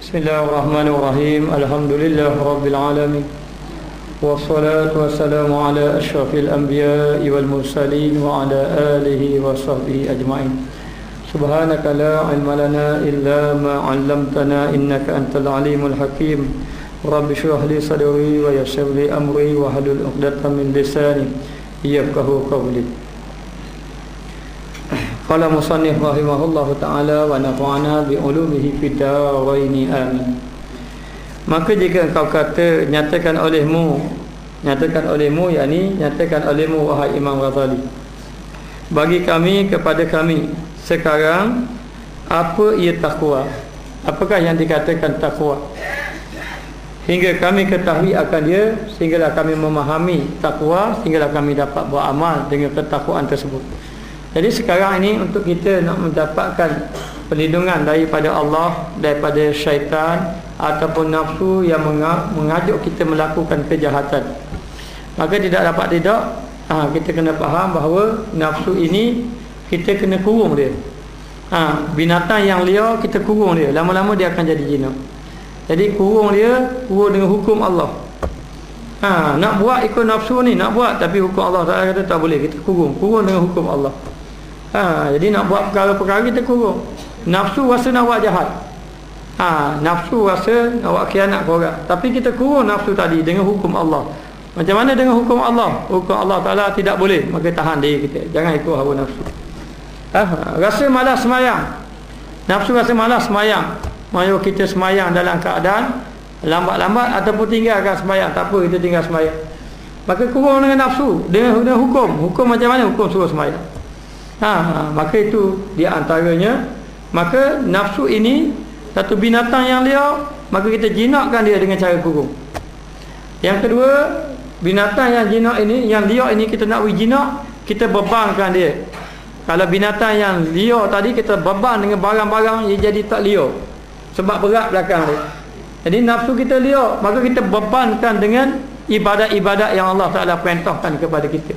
Bismillahirrahmanirrahim. Alhamdulillah Rabbil Alamin. Wassalatu wassalamu ala ashrafil anbiya'i wal mursalin wa ala alihi wa sahbihi ajma'in. Subhanaka la ilma lana illa ma 'allamtana innaka antal alimul hakim. Rabbi shrah li sadri wa yassir li amri wa hlul 'uqdatam min lisani yafqahu qawli. Qala musannif rahimahullahu ta'ala wa nafa'ana bi ulumihi fid dharain amin. Maka jika engkau kata nyatakan olehmu yakni nyatakan olehmu wahai Imam Ghazali, bagi kami kepada kami sekarang apa ia takwa, apakah yang dikatakan takwa, hingga kami ketahui akan dia, sehinggalah kami memahami takwa, sehinggalah kami dapat beramal dengan ketakwaan tersebut. Jadi sekarang ini untuk kita nak mendapatkan perlindungan daripada Allah, daripada syaitan ataupun nafsu yang mengajuk kita melakukan kejahatan, maka tidak kita kena faham bahawa nafsu ini kita kena kurung dia. Binatang yang liar kita kurung dia, lama-lama dia akan jadi jinak. Jadi kurung dengan hukum Allah. Nak buat ikut nafsu ni, nak buat, tapi hukum Allah Ta'ala kata tak boleh, kita kurung dengan hukum Allah. Jadi nak buat perkara-perkara kita kurung. Nafsu rasa nak buat jahat, nafsu rasa nak buat khianat ke orang, tapi kita kurung nafsu tadi dengan hukum Allah. Macam mana dengan hukum Allah? Hukum Allah Ta'ala tidak boleh, maka tahan diri kita, jangan ikut hawa nafsu. Rasa malas semayang, nafsu rasa malas semayang, maksud kita semayang dalam keadaan lambat-lambat ataupun tinggalkan semayang, tak apa, kita tinggal semayang, maka kurung dengan nafsu, dengan hukum macam mana? Hukum suruh semayang. Maka itu di antaranya. Maka nafsu ini satu binatang yang liar, maka kita jinakkan dia dengan cara kurung. Yang kedua, binatang yang jinak ini, yang liar ini, kita nak jinak, kita bebankan dia. Kalau binatang yang liar tadi kita beban dengan barang-barang, dia jadi tak liar sebab berat belakang dia. Jadi nafsu kita liar, maka kita bebankan dengan ibadat-ibadat yang Allah Ta'ala perintahkan kepada kita.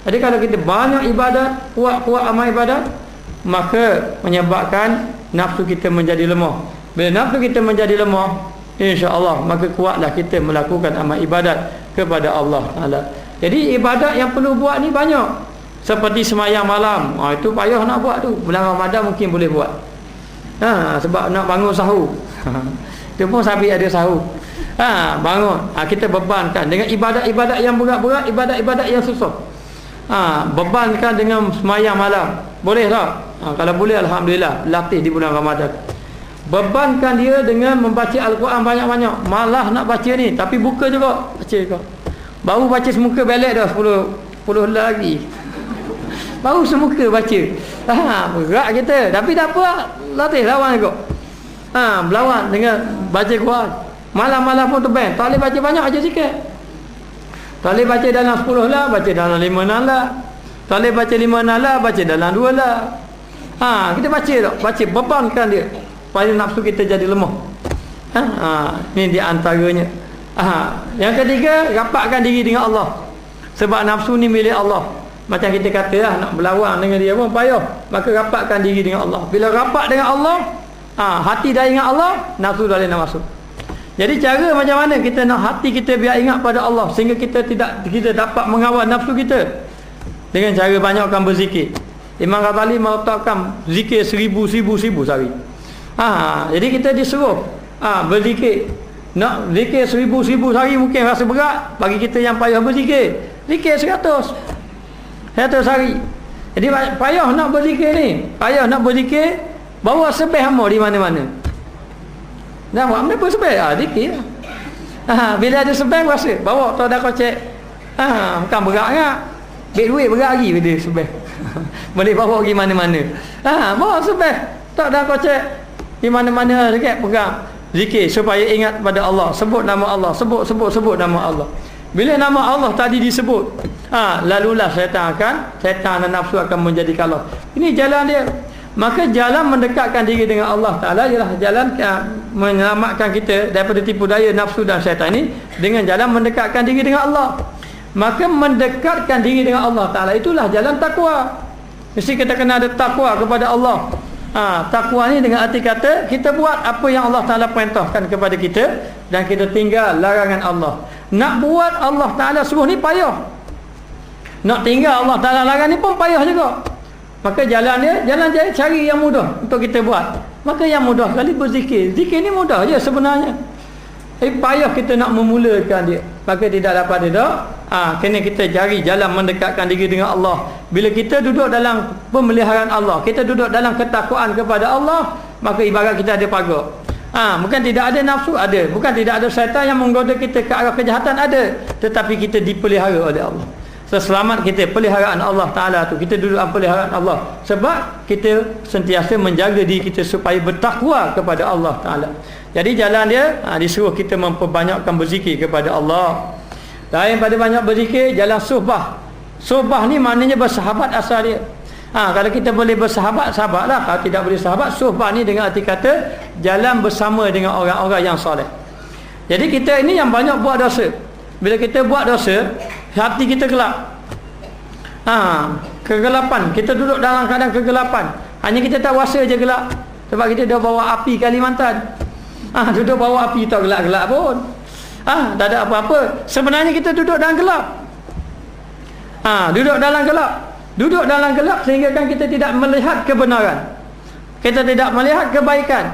Jadi kalau kita banyak ibadat, kuat-kuat amal ibadat, maka menyebabkan nafsu kita menjadi lemah. Bila nafsu kita menjadi lemah, insya-Allah maka kuatlah kita melakukan amal ibadat kepada Allah Taala. Jadi ibadat yang perlu buat ni banyak. Seperti semayang malam, itu payah nak buat tu. Bulan Ramadan mungkin boleh buat. Sebab nak bangun sahur. Itu pun sampai ada sahur. Bangun, kita bebankan dengan ibadat-ibadat yang berat-berat, ibadat-ibadat yang susah. Bebankan dengan semayang malam. Boleh tak? Kalau boleh, alhamdulillah, latih di bulan Ramadan. Bebankan dia dengan membaca Al-Quran banyak-banyak. Malah nak baca ni, tapi buka juga, baca juga. Baru baca semuka belik dah 10 lagi. Baru semuka baca. Berat kita, tapi tak apa, latih lawan juga. Berlawan dengan baca Quran. Malam-malam pun terbang, tak boleh baca banyak, aja sikit. Tak boleh baca dalam 10 lah, baca dalam 5 lah. Tak boleh baca 5 lah, baca dalam 2 lah. Kita baca tak? Baca, bebankan dia supaya nafsu kita jadi lemah. Ini di antaranya. Yang ketiga, rapatkan diri dengan Allah. Sebab nafsu ni milik Allah. Macam kita kata nak berlawan dengan dia pun payah. Maka rapatkan diri dengan Allah. Bila rapat dengan Allah, hati dah ingat Allah, nafsu dah boleh nak masuk. Jadi cara macam mana kita nak hati kita biar ingat pada Allah, sehingga kita dapat mengawal nafsu kita? Dengan cara banyakkan berzikir. Imam Ghazali meletakkan zikir 1000 sehari. Jadi kita disuruh berzikir. Nak zikir 1000 sehari mungkin rasa berat bagi kita yang payah berzikir. Zikir 100 hari. Jadi payah nak berzikir ni, payah nak berzikir, bawa sebeh hamba di mana-mana. Dah buat apa sebeh? Zikir. Bila ada sebeh rasa, bawa tu dah kocek. Bukan berat kan? Duit berat lagi bila sebeh. Boleh bawa pergi mana-mana. Bawa sebeh. Tak dah kocek. Di mana-mana dekat pegang. Zikir supaya ingat pada Allah. Sebut nama Allah. Sebut nama Allah. Bila nama Allah tadi disebut, lalulah syaitan dan nafsu akan menjadi kalah. Ini jalan dia. Maka jalan mendekatkan diri dengan Allah Ta'ala ialah jalan menyelamatkan kita daripada tipu daya nafsu dan syaitan ini dengan jalan mendekatkan diri dengan Allah. Maka mendekatkan diri dengan Allah Ta'ala itulah jalan takwa. Mesti kita kena ada takwa kepada Allah. Takwa ni dengan arti kata kita buat apa yang Allah Ta'ala perintahkan kepada kita dan kita tinggal larangan Allah. Nak buat Allah Ta'ala suruh ni payah, nak tinggal Allah Ta'ala larang ni pun payah juga. Maka jalan dia cari yang mudah untuk kita buat. Maka yang mudah sekali berzikir. Zikir ni mudah je sebenarnya. Payah kita nak memulakan dia. Maka tidak dapat kena kita cari jalan mendekatkan diri dengan Allah. Bila kita duduk dalam pemeliharaan Allah, kita duduk dalam ketakwaan kepada Allah, maka ibarat kita ada pagar. Bukan tidak ada nafsu, ada. Bukan tidak ada syaitan yang menggoda kita ke arah kejahatan, ada. Tetapi kita dipelihara oleh Allah. Selamat kita peliharaan Allah Ta'ala tu. Kita duduk dalam peliharaan Allah sebab kita sentiasa menjaga diri kita supaya bertakwa kepada Allah Ta'ala. Jadi jalan dia disuruh kita memperbanyakkan berzikir kepada Allah. Lain pada banyak berzikir, jalan suhbah. Suhbah ni maknanya bersahabat asal dia. Kalau kita boleh bersahabat, sahabatlah. Kalau tidak boleh sahabat, suhbah ni dengan arti kata jalan bersama dengan orang-orang yang soleh. Jadi kita ini yang banyak buat dosa. Bila kita buat dosa, hati kita gelap. Kegelapan. Kita duduk dalam keadaan kegelapan. Hanya kita tak rasa je gelap. Sebab kita dah bawa api Kalimantan. Duduk bawa api tak gelap-gelap pun. Tak ada apa-apa. Sebenarnya kita duduk dalam gelap. Duduk dalam gelap. Duduk dalam gelap sehingga kan kita tidak melihat kebenaran. Kita tidak melihat kebaikan.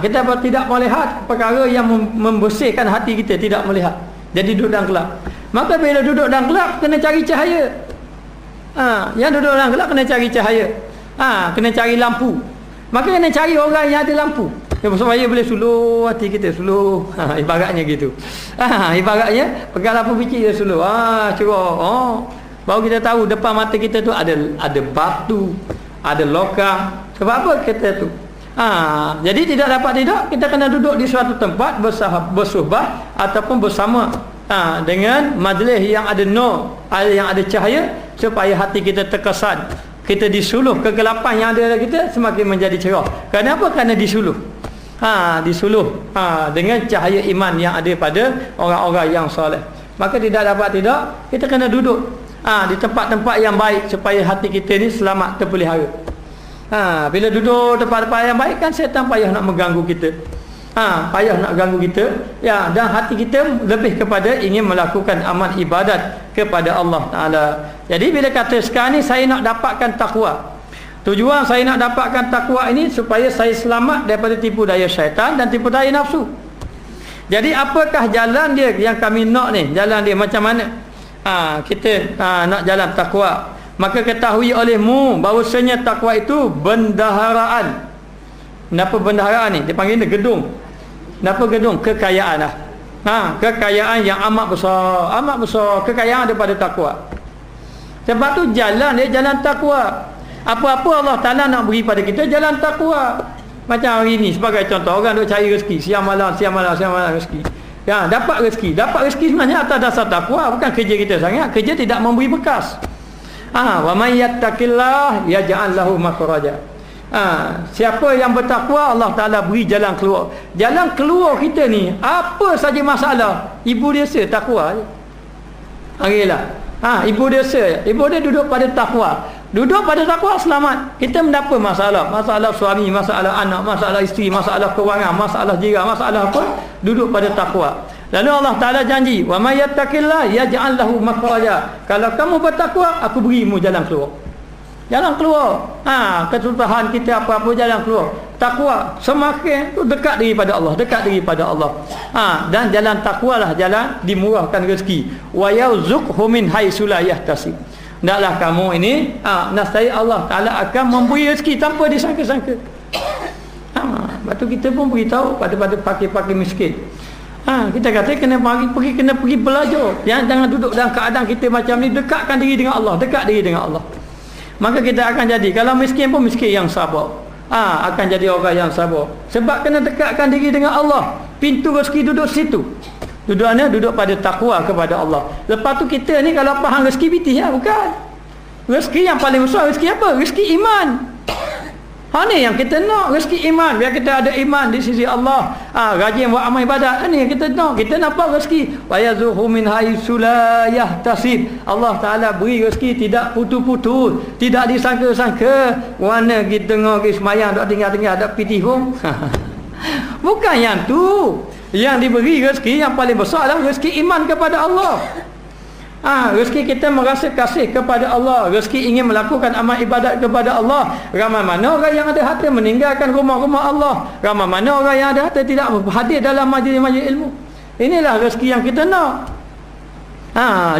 Kita tidak melihat perkara yang membersihkan hati kita. Tidak melihat. Jadi duduk dalam gelap. Maka bila duduk dalam gelap, kena cari cahaya. Yang duduk dalam gelap kena cari cahaya. Kena cari lampu. Maka kena cari orang yang ada lampu, supaya boleh suluh hati kita. Suluh. Ibaratnya gitu. Ibaratnya pegang lampu biji dia suluh. Cerah. Baru kita tahu depan mata kita tu ada batu, ada lokang. Sebab apa kita tu? Jadi tidak kita kena duduk di suatu tempat bersuhbah ataupun bersama dengan majlis yang ada nur, yang ada cahaya, supaya hati kita terkesan. Kita disuluh kegelapan yang ada dalam kita semakin menjadi cerah. Kenapa? Kerana disuluh. Disuluh dengan cahaya iman yang ada pada orang-orang yang soleh. Maka tidak kita kena duduk di tempat-tempat yang baik supaya hati kita ni selamat terpelihara. Bila duduk tempat-tempat yang baik kan syaitan payah nak mengganggu kita. Payah nak ganggu kita. Dan hati kita lebih kepada ingin melakukan amal ibadat kepada Allah Ta'ala. Jadi bila kata sekarang ni saya nak dapatkan takwa, tujuan saya nak dapatkan takwa ini supaya saya selamat daripada tipu daya syaitan dan tipu daya nafsu. Jadi apakah jalan dia yang kami nak ni? Jalan dia macam mana? Kita nak jalan takwa. Maka ketahui olehmu bahawasanya takwa itu bendaharaan. Kenapa bendaharaan ni? Dia panggil ni gedung. Kenapa gedung? Kekayaan lah. Kekayaan yang amat besar. Amat besar. Kekayaan daripada takwa. Sebab tu jalan dia jalan takwa. Apa-apa Allah Ta'ala nak beri pada kita, jalan takwa. Macam hari ni sebagai contoh, orang duk cari rezeki siang malam rezeki. Dapat rezeki. Dapat rezeki sebenarnya atas dasar takwa. Bukan kerja kita sangat. Kerja tidak memberi bekas. Wa may yattaqillah yaj'al lahu makhraja. Siapa yang bertakwa, Allah Ta'ala beri jalan keluar. Jalan keluar kita ni apa saja masalah, ibu dia takwa je. Ibu dia duduk pada takwa. Duduk pada takwa selamat. Kita mendapat masalah suami, masalah anak, masalah isteri, masalah kewangan, masalah jiran, masalah apa, duduk pada takwa. Lalu Allah Ta'ala janji, wa may yattaqillah yaj'al lahu makhraja. Kalau kamu bertakwa, aku berimu jalan keluar. Jalan keluar. Kesusahan kita apa-apa, jalan keluar. Takwa semakin dekat daripada Allah, Dan jalan takwa lah jalan dimurahkan rezeki. Wa yarzuqhu min haitsu la yahtasib. Hendaklah kamu ini nasai Allah Ta'ala akan memberi rezeki tanpa disangka-sangka. Lepas tu kita pun beritahu pada fakir-fakir miskin. Kita kata kena pergi belajar. Jangan duduk dalam keadaan kita macam ni. Dekatkan diri dengan Allah. Maka kita akan jadi, kalau miskin pun miskin yang sabar. Akan jadi orang yang sabar. Sebab kena dekatkan diri dengan Allah. Pintu rezeki duduk situ. Duduk pada takwa kepada Allah. Lepas tu kita ni kalau faham rezeki pitih bukan. Rezeki yang paling besar rezeki apa? Rezeki iman. Ni yang kita nak, rezeki iman, biar kita ada iman di sisi Allah. Rajin buat amal ibadat. Ni yang kita nak. Kita nampak rezeki. Wa yazuhu min haitsu la yahtasib. Allah Taala beri rezeki tidak putus-putus, tidak disangka-sangka. Mana kita pergi semayang dak tinggal-tinggal dak pitihung. Bukan yang tu. Yang diberi rezeki yang paling besar adalah rezeki iman kepada Allah. Rezeki kita merasa kasih kepada Allah, rezeki ingin melakukan amal ibadat kepada Allah. Ramai mana orang yang ada harta meninggalkan rumah-rumah Allah. Ramai mana orang yang ada harta tidak hadir dalam majlis-majlis ilmu. Inilah rezeki yang kita nak.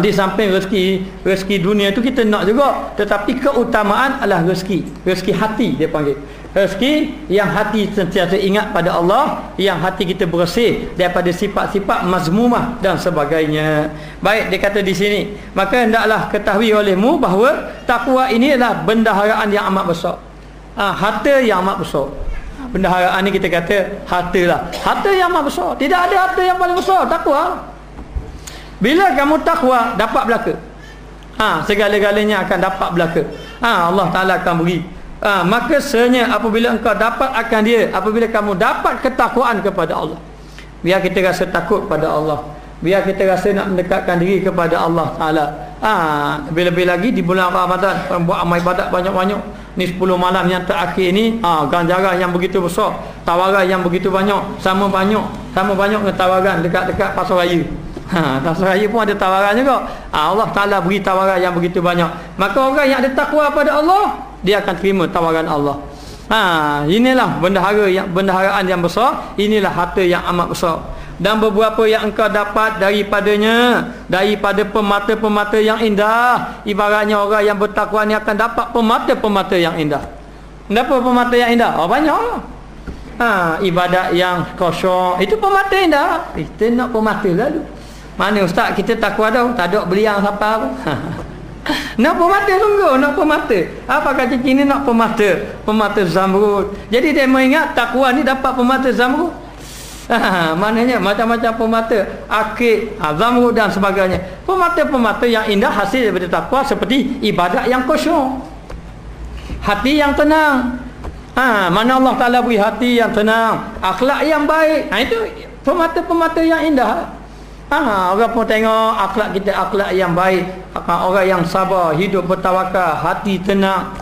Di samping rezeki dunia itu kita nak juga, tetapi keutamaan adalah rezeki hati dia panggil. Rezeki yang hati sentiasa ingat pada Allah, yang hati kita bersih daripada sifat-sifat mazmumah dan sebagainya. Baik, dia kata di sini, maka hendaklah ketahui olehmu bahawa takwa ini adalah bendaharaan yang amat besar. Harta yang amat besar. Bendaharaan ni kita kata harta lah. Harta yang amat besar. Tidak ada harta yang paling besar, takwa. Bila kamu takwa, dapat belaka. Segala-galanya akan dapat belaka. Allah Ta'ala akan beri. Maka sebenarnya apabila engkau dapat akan dia, apabila kamu dapat ketakwaan kepada Allah, biar kita rasa takut pada Allah, biar kita rasa nak mendekatkan diri kepada Allah Ta'ala. Lebih-lebih lagi di bulan Ramadan, buat amal ibadat banyak-banyak. Ni 10 malam yang terakhir ni, ganjaran yang begitu besar, tawaran yang begitu banyak, sama banyak dengan tawaran dekat-dekat pasar raya. Pasar raya pun ada tawaran juga. Allah Ta'ala beri tawaran yang begitu banyak. Maka orang yang ada takwa pada Allah, dia akan terima tawaran Allah. Inilah bendaharaan yang besar. Inilah harta yang amat besar. Dan beberapa yang engkau dapat daripadanya, daripada permata-permata yang indah. Ibaratnya orang yang bertakwa ni akan dapat permata-permata yang indah. Kenapa permata yang indah? Banyak. Ibadat yang khusyuk, itu permata indah. Kita nak permata lalu. Mana ustaz kita takwa dah, tak ada beliang siapa apa. Nak permata sungguh, nak permata. Apa kata Cina nak permata zamrud. Jadi dia mengingat takwa ni dapat permata zamrud. Maknanya macam-macam permata, akik, zamrud dan sebagainya. Permata-permata yang indah hasil daripada takwa, seperti ibadat yang khusyuk, hati yang tenang. Mana Allah Ta'ala beri hati yang tenang, akhlak yang baik. Itu permata-permata yang indah. Orang pun tengok akhlak kita, akhlak yang baik, orang yang sabar, hidup bertawakal, hati tenang.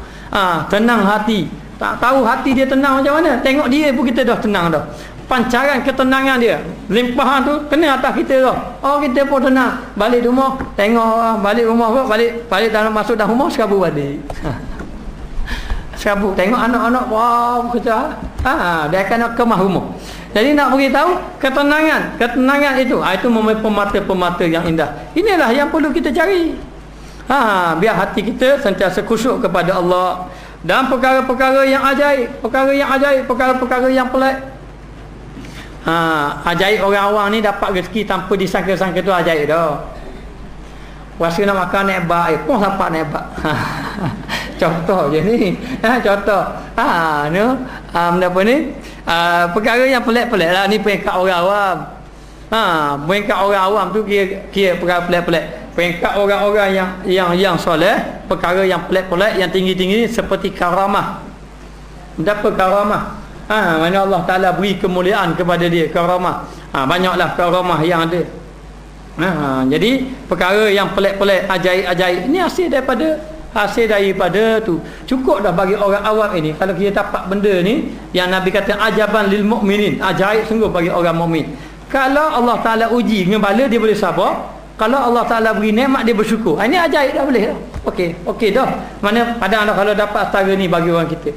Tenang hati. Tak tahu hati dia tenang macam mana, tengok dia pun kita dah tenang dah. Pancaran ketenangan dia, limpahan tu kena atas kita dah. Kita pun tenang. Balik rumah, tengok balik rumah pun, balik dalam, masuk dalam rumah, serabut balik. Serabut, tengok anak-anak, wah kerja. Dia akan nak kemah rumah. Jadi nak beritahu ketenangan itu, itu permata-permata yang indah. Inilah yang perlu kita cari. Biar hati kita sentiasa khusyuk kepada Allah. Dan perkara-perkara yang ajaib, perkara-perkara yang pelik. Ajaib orang awam ni dapat rezeki tanpa disangka-sangka tu ajaib dah. Rasa nak makan naik bak, pun dapat naik bak. Contoh je ni. Contoh. Apa ni? Perkara yang pelik-pelik lah ni, peringkat orang awam. Peringkat orang awam tu kira perkara pelik-pelik. Peringkat orang-orang yang soleh, perkara yang pelik-pelik, yang tinggi-tinggi seperti karamah. Apa karamah? Mana Allah Ta'ala beri kemuliaan kepada dia, karamah. Banyaklah karamah yang ada. Jadi perkara yang pelik-pelik, ajaib-ajaib ni hasil daripada tu. Cukup dah bagi orang awam ini. Kalau kita dapat benda ni yang Nabi kata ajaban lil mukminin, ajaib sungguh bagi orang mukmin. Kalau Allah Ta'ala uji dengan bala, dia boleh sabar. Kalau Allah Ta'ala beri nikmat, dia bersyukur. Ini ajaib dah, boleh dah. Okey dah. Mana padang dah kalau dapat setara ni bagi orang kita.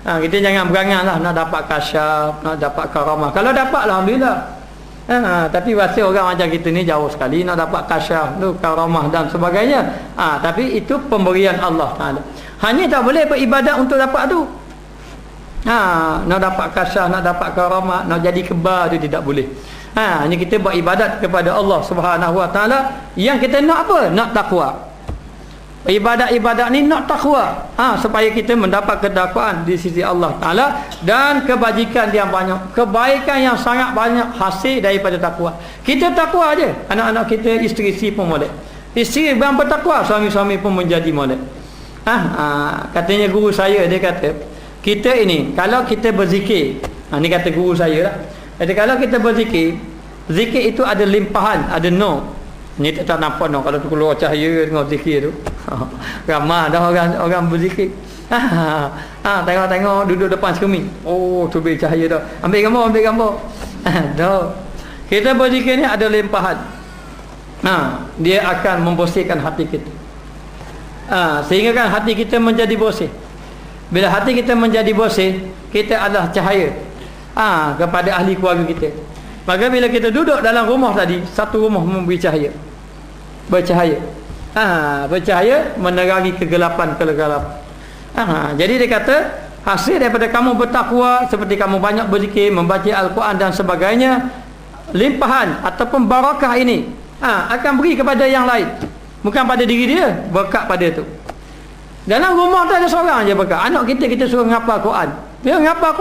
Kita jangan berangan lah nak dapat kasyaf, nak dapat karamah. Kalau dapat, alhamdulillah. Tapi rasa orang macam kita ni jauh sekali nak dapat kasyaf tu, karamah dan sebagainya. Tapi itu pemberian Allah Ta'ala. Hanya tak boleh beribadat untuk dapat tu. Nak dapat kasyaf, nak dapat karamah, nak jadi kebal tu tidak boleh. Hanya kita beribadat kepada Allah Subhanahu Wa Ta'ala. Yang kita nak apa? Nak takwa. Ibadat-ibadat ni nak takwa, supaya kita mendapat ketakwaan di sisi Allah Ta'ala dan kebajikan yang banyak, kebaikan yang sangat banyak hasil daripada takwa. Kita takwa aja, anak-anak kita, isteri pun molek. Isteri yang bertakwa, suami-suami pun menjadi molek. Katanya guru saya, dia kata kita ini kalau kita berzikir, ni kata guru saya lah. Jadi kalau kita berzikir, zikir itu ada limpahan, ada nur. Ni tak nampak no kalau tu keluar cahaya tengok zikir tu. Ramai dah orang berzikir. Tengok duduk depan cermin. Oh, tubir cahaya dah. Ambil gambar. Dah. Kita berzikir ni ada limpahan. Dia akan membersihkan hati kita. Sehingga kan hati kita menjadi bersih. Bila hati kita menjadi bersih, kita adalah cahaya kepada ahli keluarga kita. Maka bila kita duduk dalam rumah tadi, satu rumah memberi cahaya. Bercahaya. Bercahaya menerangi kegelapan. Jadi dia kata, hasil daripada kamu bertakwa, seperti kamu banyak berzikir, membaca Al-Quran dan sebagainya, limpahan ataupun barakah ini akan beri kepada yang lain. Bukan pada diri dia, berkat pada tu. Dalam rumah tu ada seorang je berkat. Anak kita suruh ngapal Quran. Dia ngapal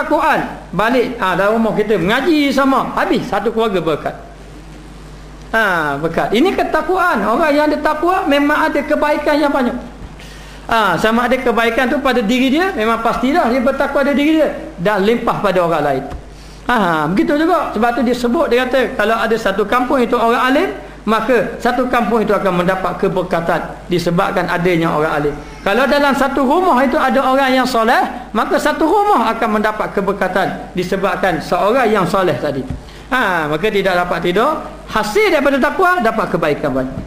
Quran, balik dalam rumah kita mengaji sama, habis satu keluarga berkat. Berkat. Ini ketakwaan. Orang yang ada takwa memang ada kebaikan yang banyak. Sama ada kebaikan tu pada diri dia, memang pastilah dia bertakwa pada diri dia dan limpah pada orang lain. Begitu juga. Sebab tu dia sebut, dia kata kalau ada satu kampung itu orang alim, maka satu kampung itu akan mendapat keberkatan disebabkan adanya orang alim. Kalau dalam satu rumah itu ada orang yang soleh, maka satu rumah akan mendapat keberkatan disebabkan seorang yang soleh tadi. Maka tidak dapat tidur, hasil daripada takwa dapat kebaikan banyak.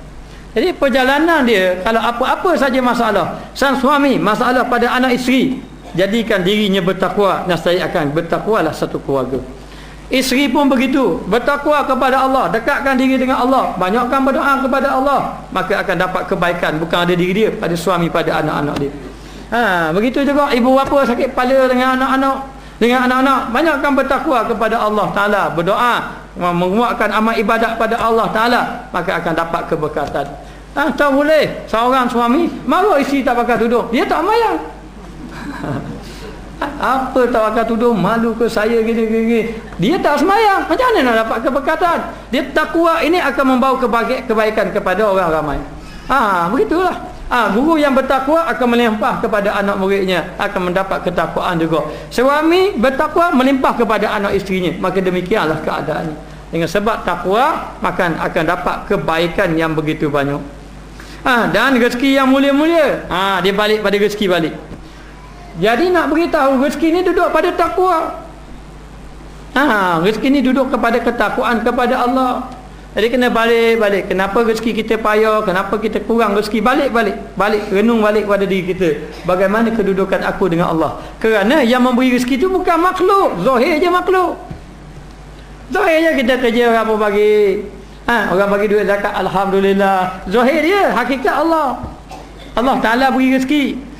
Jadi perjalanan dia, kalau apa-apa saja masalah, sang suami masalah pada anak isteri, jadikan dirinya bertakwa, nescaya akan bertakwalah satu keluarga. Isteri pun begitu, bertakwa kepada Allah, dekatkan diri dengan Allah, banyakkan berdoa kepada Allah, maka akan dapat kebaikan, bukan ada diri dia, pada suami, pada anak-anak dia. Begitu juga ibu bapa sakit kepala dengan anak-anak, banyakkan bertakwa kepada Allah Ta'ala, berdoa, menguatkan amal ibadat pada Allah Ta'ala, maka akan dapat keberkatan. Tak boleh seorang suami marah isteri tak pakai tudung, dia tak mayang. Apa tak pakai tudung, malu ke saya gini. Dia tak semayang, macam mana nak dapat keberkatan? Dia takwa ini akan membawa kebaikan kepada orang ramai. Begitulah. Guru yang bertakwa akan melimpah kepada anak muridnya, akan mendapat ketakwaan juga. Suami bertakwa melimpah kepada anak isterinya, maka demikianlah keadaannya. Dengan sebab takwa, maka akan dapat kebaikan yang begitu banyak. Dan rezeki yang mulia-mulia, dia balik pada rezeki balik. Jadi nak beritahu rezeki ni duduk pada takwa. Rezeki ni duduk kepada ketakwaan kepada Allah. Jadi kena balik. Kenapa rezeki kita payah, kenapa kita kurang rezeki, balik, renung balik pada diri kita. Bagaimana kedudukan aku dengan Allah? Kerana yang memberi rezeki itu bukan makhluk, zahir je makhluk. Zahir je kita kerja apa bagi. Orang bagi duit zakat, alhamdulillah. Zahir dia, hakikat Allah. Allah Ta'ala beri rezeki.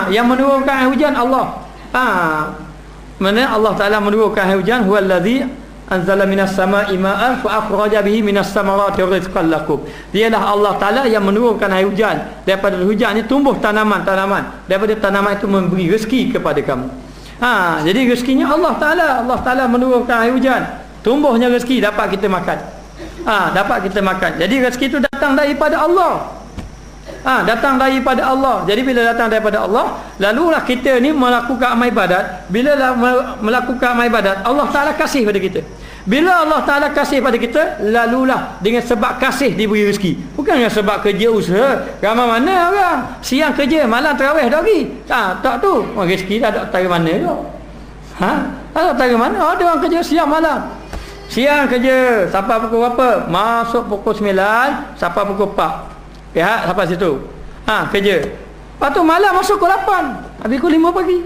Yang menurunkan air hujan Allah. Mana Allah Ta'ala menurunkan air hujan, huwallazi anzala minas sama'i ma'an fa akhraja bihi minas samarati rizqan lakum. Dialah Allah Ta'ala yang menurunkan air hujan. Daripada hujan ni tumbuh tanaman. Daripada tanaman itu memberi rezeki kepada kamu. Jadi rezekinya Allah Ta'ala. Allah Ta'ala menurunkan air hujan, tumbuhnya rezeki, dapat kita makan. Jadi rezeki itu datang daripada Allah. Datang daripada Allah. Jadi bila datang daripada Allah, lalulah kita ni melakukan amal ibadat. Bila melakukan amal ibadat, Allah Ta'ala kasih pada kita. Bila Allah Ta'ala kasih pada kita, lalulah dengan sebab kasih diberi rezeki. Bukan dengan sebab kerja usaha. Ramai mana orang siang kerja, malam tarawih dah pergi. Tak tu, rezeki tak ada dari mana tu. Tak dari mana. Ada orang kerja siang malam. Siang kerja sampai pukul berapa? Masuk pukul 9 sampai pukul 4. Sampai situ. Kerja. Lepas tu malam masuk pukul 8. Habis pukul 5 pagi.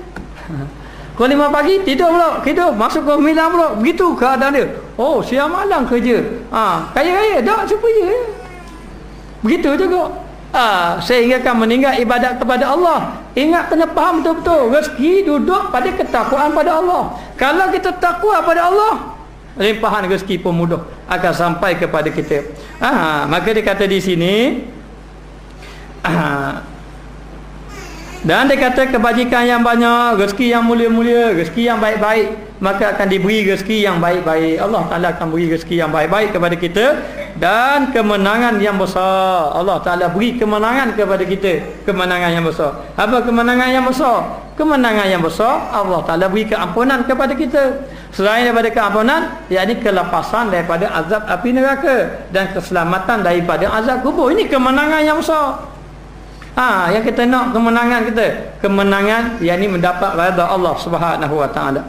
Pukul 5 pagi tidur pula. Masuk pukul 9 pula. Begitu keadaan dia. Oh, siang malam kerja. Kaya-kaya tak supaya. Begitu juga. Sehingga kan meninggal ibadat kepada Allah. Ingat, kena faham betul-betul. Rezeki duduk pada ketakwaan pada Allah. Kalau kita takwa pada Allah, limpahan rezeki pun mudah akan sampai kepada kita. Maka dia kata di sini, dan dia kata kebajikan yang banyak, rezeki yang mulia-mulia, rezeki yang baik-baik, maka akan diberi rezeki yang baik-baik. Allah Ta'ala akan beri rezeki yang baik-baik kepada kita, dan kemenangan yang besar. Allah Ta'ala beri kemenangan kepada kita, kemenangan yang besar. Apa kemenangan yang besar? kemenangan yang besar, Allah Ta'ala beri keampunan kepada kita. Selain daripada keampunan, yakni kelepasan daripada azab api neraka dan keselamatan daripada azab kubur. Ini kemenangan yang besar. Yang kita nak kemenangan kita, kemenangan yakni mendapat redha Allah Subhanahu Wa Ta'ala.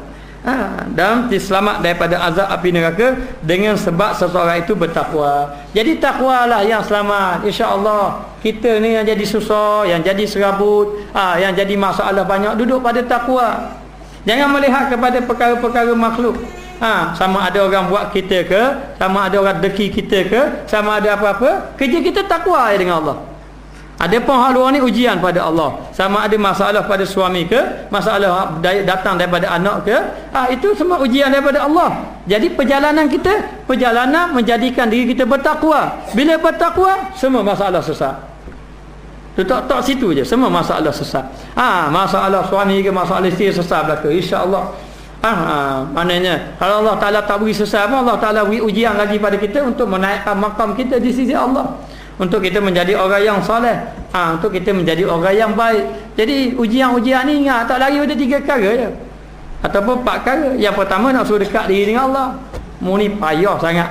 Dan diselamat daripada azab api neraka dengan sebab seseorang itu bertakwa. Jadi takwalah yang selamat. Insya-Allah kita ni yang jadi susah, yang jadi serabut, yang jadi masalah banyak, duduk pada takwa. Jangan melihat kepada perkara-perkara makhluk. Sama ada orang buat kita ke, sama ada orang deki kita ke, sama ada apa-apa, kerja kita takwa dengan Allah. Ada pun hal luar ni ujian pada Allah. Sama ada masalah pada suami ke, masalah datang daripada anak ke, itu semua ujian daripada Allah. Jadi perjalanan kita, perjalanan menjadikan diri kita bertakwa. Bila bertakwa, semua masalah selesai. Tak situ je, semua masalah selesai. Masalah suami ke, masalah isteri selesai belaka, insya-Allah. Maknanya kalau Allah Ta'ala tak beri selesai pun, Allah Ta'ala beri ujian lagi pada kita untuk menaikkan makam kita di sisi Allah, untuk kita menjadi orang yang soleh, untuk kita menjadi orang yang baik. Jadi ujian-ujian ni ingat, tak lagi ada 3 perkara je ataupun 4 perkara. Yang pertama nak suruh dekat diri dengan Allah. Mu ni payah sangat.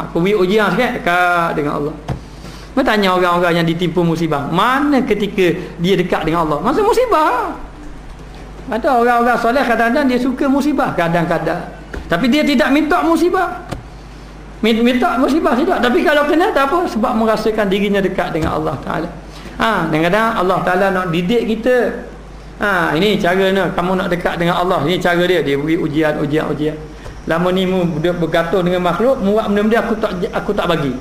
Aku beri ujian sikit dekat dengan Allah. Bertanya orang-orang yang ditimpa musibah, mana ketika dia dekat dengan Allah? Masa musibah. Ada orang-orang soleh kadang-kadang dia suka musibah, kadang-kadang, tapi dia tidak minta musibah. Minta musibah tidak, tapi kalau kena tak apa, sebab merasakan dirinya dekat dengan Allah Ta'ala. Kadang-kadang Allah Ta'ala nak didik kita. Ini caranya kamu nak dekat dengan Allah. Ini cara dia beri ujian. Lama ni mu bergatur dengan makhluk, buat benda-benda aku tak bagi.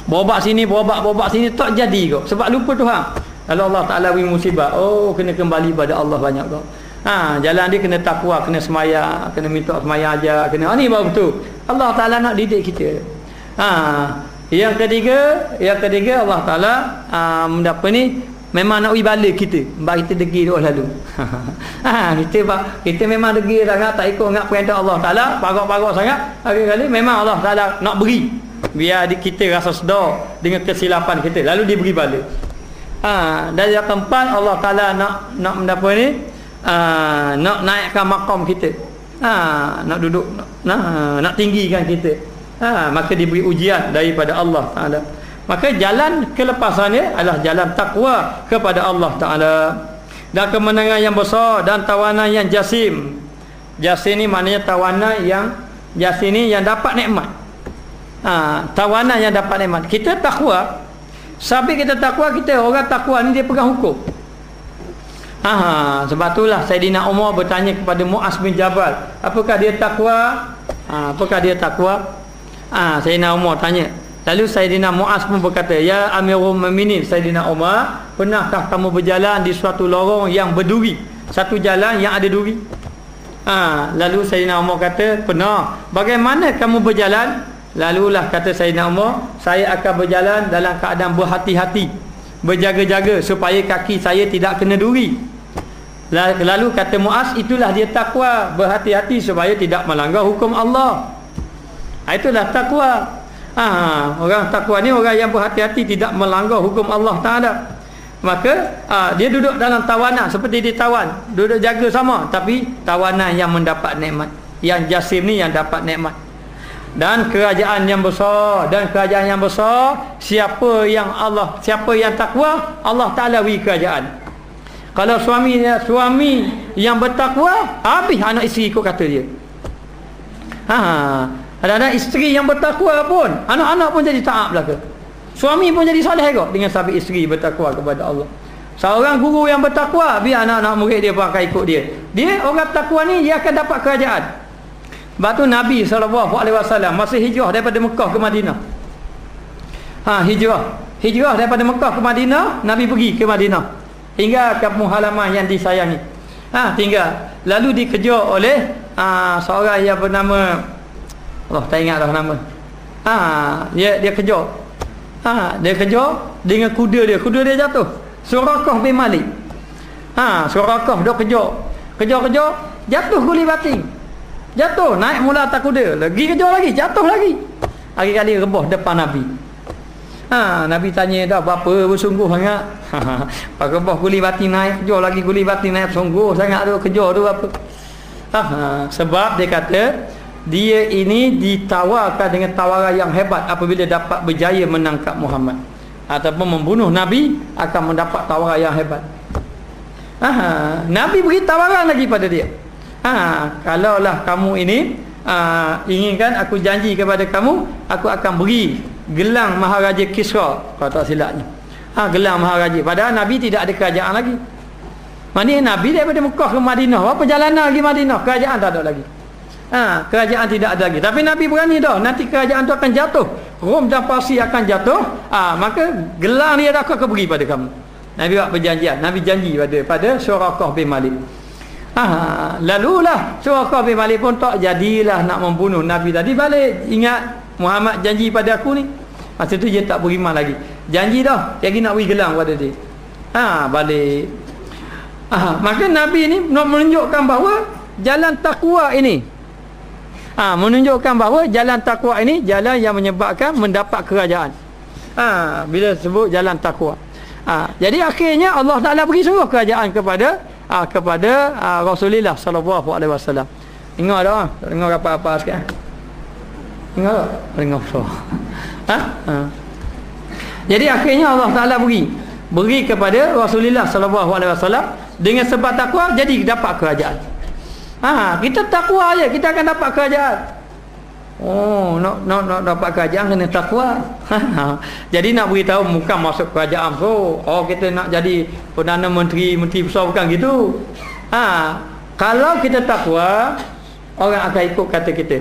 Berobat sini tak jadi kau, sebab lupa Tuhan. Kalau Allah Ta'ala beri musibah, kena kembali pada Allah banyak kau. Jalan dia kena takwa, kena semaya, kena minta semaya aja, kena ni baru betul. Allah Ta'ala nak didik kita. Yang ketiga Allah Ta'ala mendapat ni memang nak balik kita, bagi kita degil lalu. Kita memang degil sangat, tak ikut dengan perintah Allah Ta'ala, parok-parok sangat. Kali memang Allah Ta'ala nak beri, biar kita rasa sedar dengan kesilapan kita, lalu diberi balik. Dan yang keempat, Allah Ta'ala nak mendapat ni, nak naikkan makam kita, nak duduk, nak tinggikan kita, maka diberi ujian daripada Allah Ta'ala. Maka jalan kelepasannya adalah jalan takwa kepada Allah Ta'ala, dan kemenangan yang besar dan tawanan yang jasim. Jasim ni maknanya tawanan yang jasim ni yang dapat nikmat. Tawanan yang dapat nikmat. Kita takwa, sampai kita takwa, kita orang takwa ni dia pegang hukum. Sebab itulah Saidina Umar bertanya kepada Muaz bin Jabal, apakah dia takwa? Saidina Umar tanya. Lalu Saidina Muaz pun berkata, ya Amirul Mukminin Saidina Umar, pernahkah kamu berjalan di suatu lorong yang berduri, satu jalan yang ada duri? Lalu Saidina Umar kata, pernah. Bagaimana kamu berjalan? Lalulah kata Saidina Umar, saya akan berjalan dalam keadaan berhati-hati, berjaga-jaga supaya kaki saya tidak kena duri. Lalu kata Muaz, itulah dia takwa, berhati-hati supaya tidak melanggar hukum Allah. Itulah takwa. Orang takwa ni orang yang berhati-hati tidak melanggar hukum Allah Ta'ala. Maka dia duduk dalam tawanan, seperti ditawan, duduk jaga sama, tapi tawanan yang mendapat nikmat. Yang jasim ni yang dapat nikmat. Dan kerajaan yang besar, siapa yang takwa, Allah Ta'ala beri kerajaan. Kalau suami yang bertakwa, habis anak isteri ikut kata dia. Ada isteri yang bertakwa pun, anak-anak pun jadi taat belaka. Suami pun jadi soleh kok dengan sebab isteri bertakwa kepada Allah. Seorang guru yang bertakwa, biar anak-anak murid dia pun akan ikut dia. Dia orang takwa ni, dia akan dapat kerajaan. Sebab tu Nabi SAW masa hijrah daripada Mekah ke Madinah. Hijrah daripada Mekah ke Madinah, Nabi pergi ke Madinah hingga kampung halaman yang disayangi. Tinggal. Lalu dikejar oleh seorang yang bernama, Allah tak ingat dah nama. Dia kejar. Dia kejar dengan kuda dia jatuh. Suraqah bin Malik. Suraqah dia kejar, jatuh guli bating. Jatuh, naik mula atas kuda, lagi kejar lagi, jatuh lagi. Hari-kali rebah depan Nabi. Nabi tanya dah, berapa bersungguh sangat? Pakai bah guli batin naik, kejar lagi guli batin naik, sungguh sangat tu, kejar tu apa? Sebab dia kata dia ini ditawarkan dengan tawaran yang hebat apabila dapat berjaya menangkap Muhammad ataupun membunuh Nabi, akan mendapat tawaran yang hebat. Nabi beri tawaran lagi pada dia. Kalaulah kamu ini inginkan, aku janji kepada kamu, aku akan beri gelang Maharaja Kisra, kalau tak silapnya. Gelang Maharaja. Padahal Nabi tidak ada kerajaan lagi. Maknanya Nabi daripada Mekah ke Madinah, berapa perjalanan lagi Madinah, kerajaan tak ada lagi. Kerajaan tidak ada lagi. Tapi Nabi berani dah, nanti kerajaan tu akan jatuh, Rom dan Parsi akan jatuh, maka gelang ni aku akan beri pada kamu. Nabi buat perjanjian, Nabi janji pada Suraqah bin Malik. Lalulah Suraqah bin Malik pun tak jadilah nak membunuh Nabi tadi. Balik ingat Muhammad janji pada aku ni. Masa tu dia tak beriman lagi. Janji dah, lagi nak beri gelang pada dia. Balik. Maka Nabi ni menunjukkan bahawa jalan takwa ini, menunjukkan bahawa jalan takwa ini jalan yang menyebabkan mendapat kerajaan. Bila sebut jalan takwa. Jadi akhirnya Allah Taala beri seluruh kerajaan kepada Rasulullah sallallahu alaihi wasallam. Ingat dah, dengar apa-apa sekarang. Ingat tak? Dengar so. Jadi akhirnya Allah Taala beri kepada Rasulullah sallallahu alaihi wasallam dengan sebab takwa, jadi dapat kerajaan. Kita takwa aja kita akan dapat kerajaan. Nak dapat kerajaan kena takwa. Jadi nak beritahu bukan masuk kerajaan tu. Kita nak jadi Perdana Menteri besar, bukan gitu. Kalau kita takwa, orang akan ikut kata kita.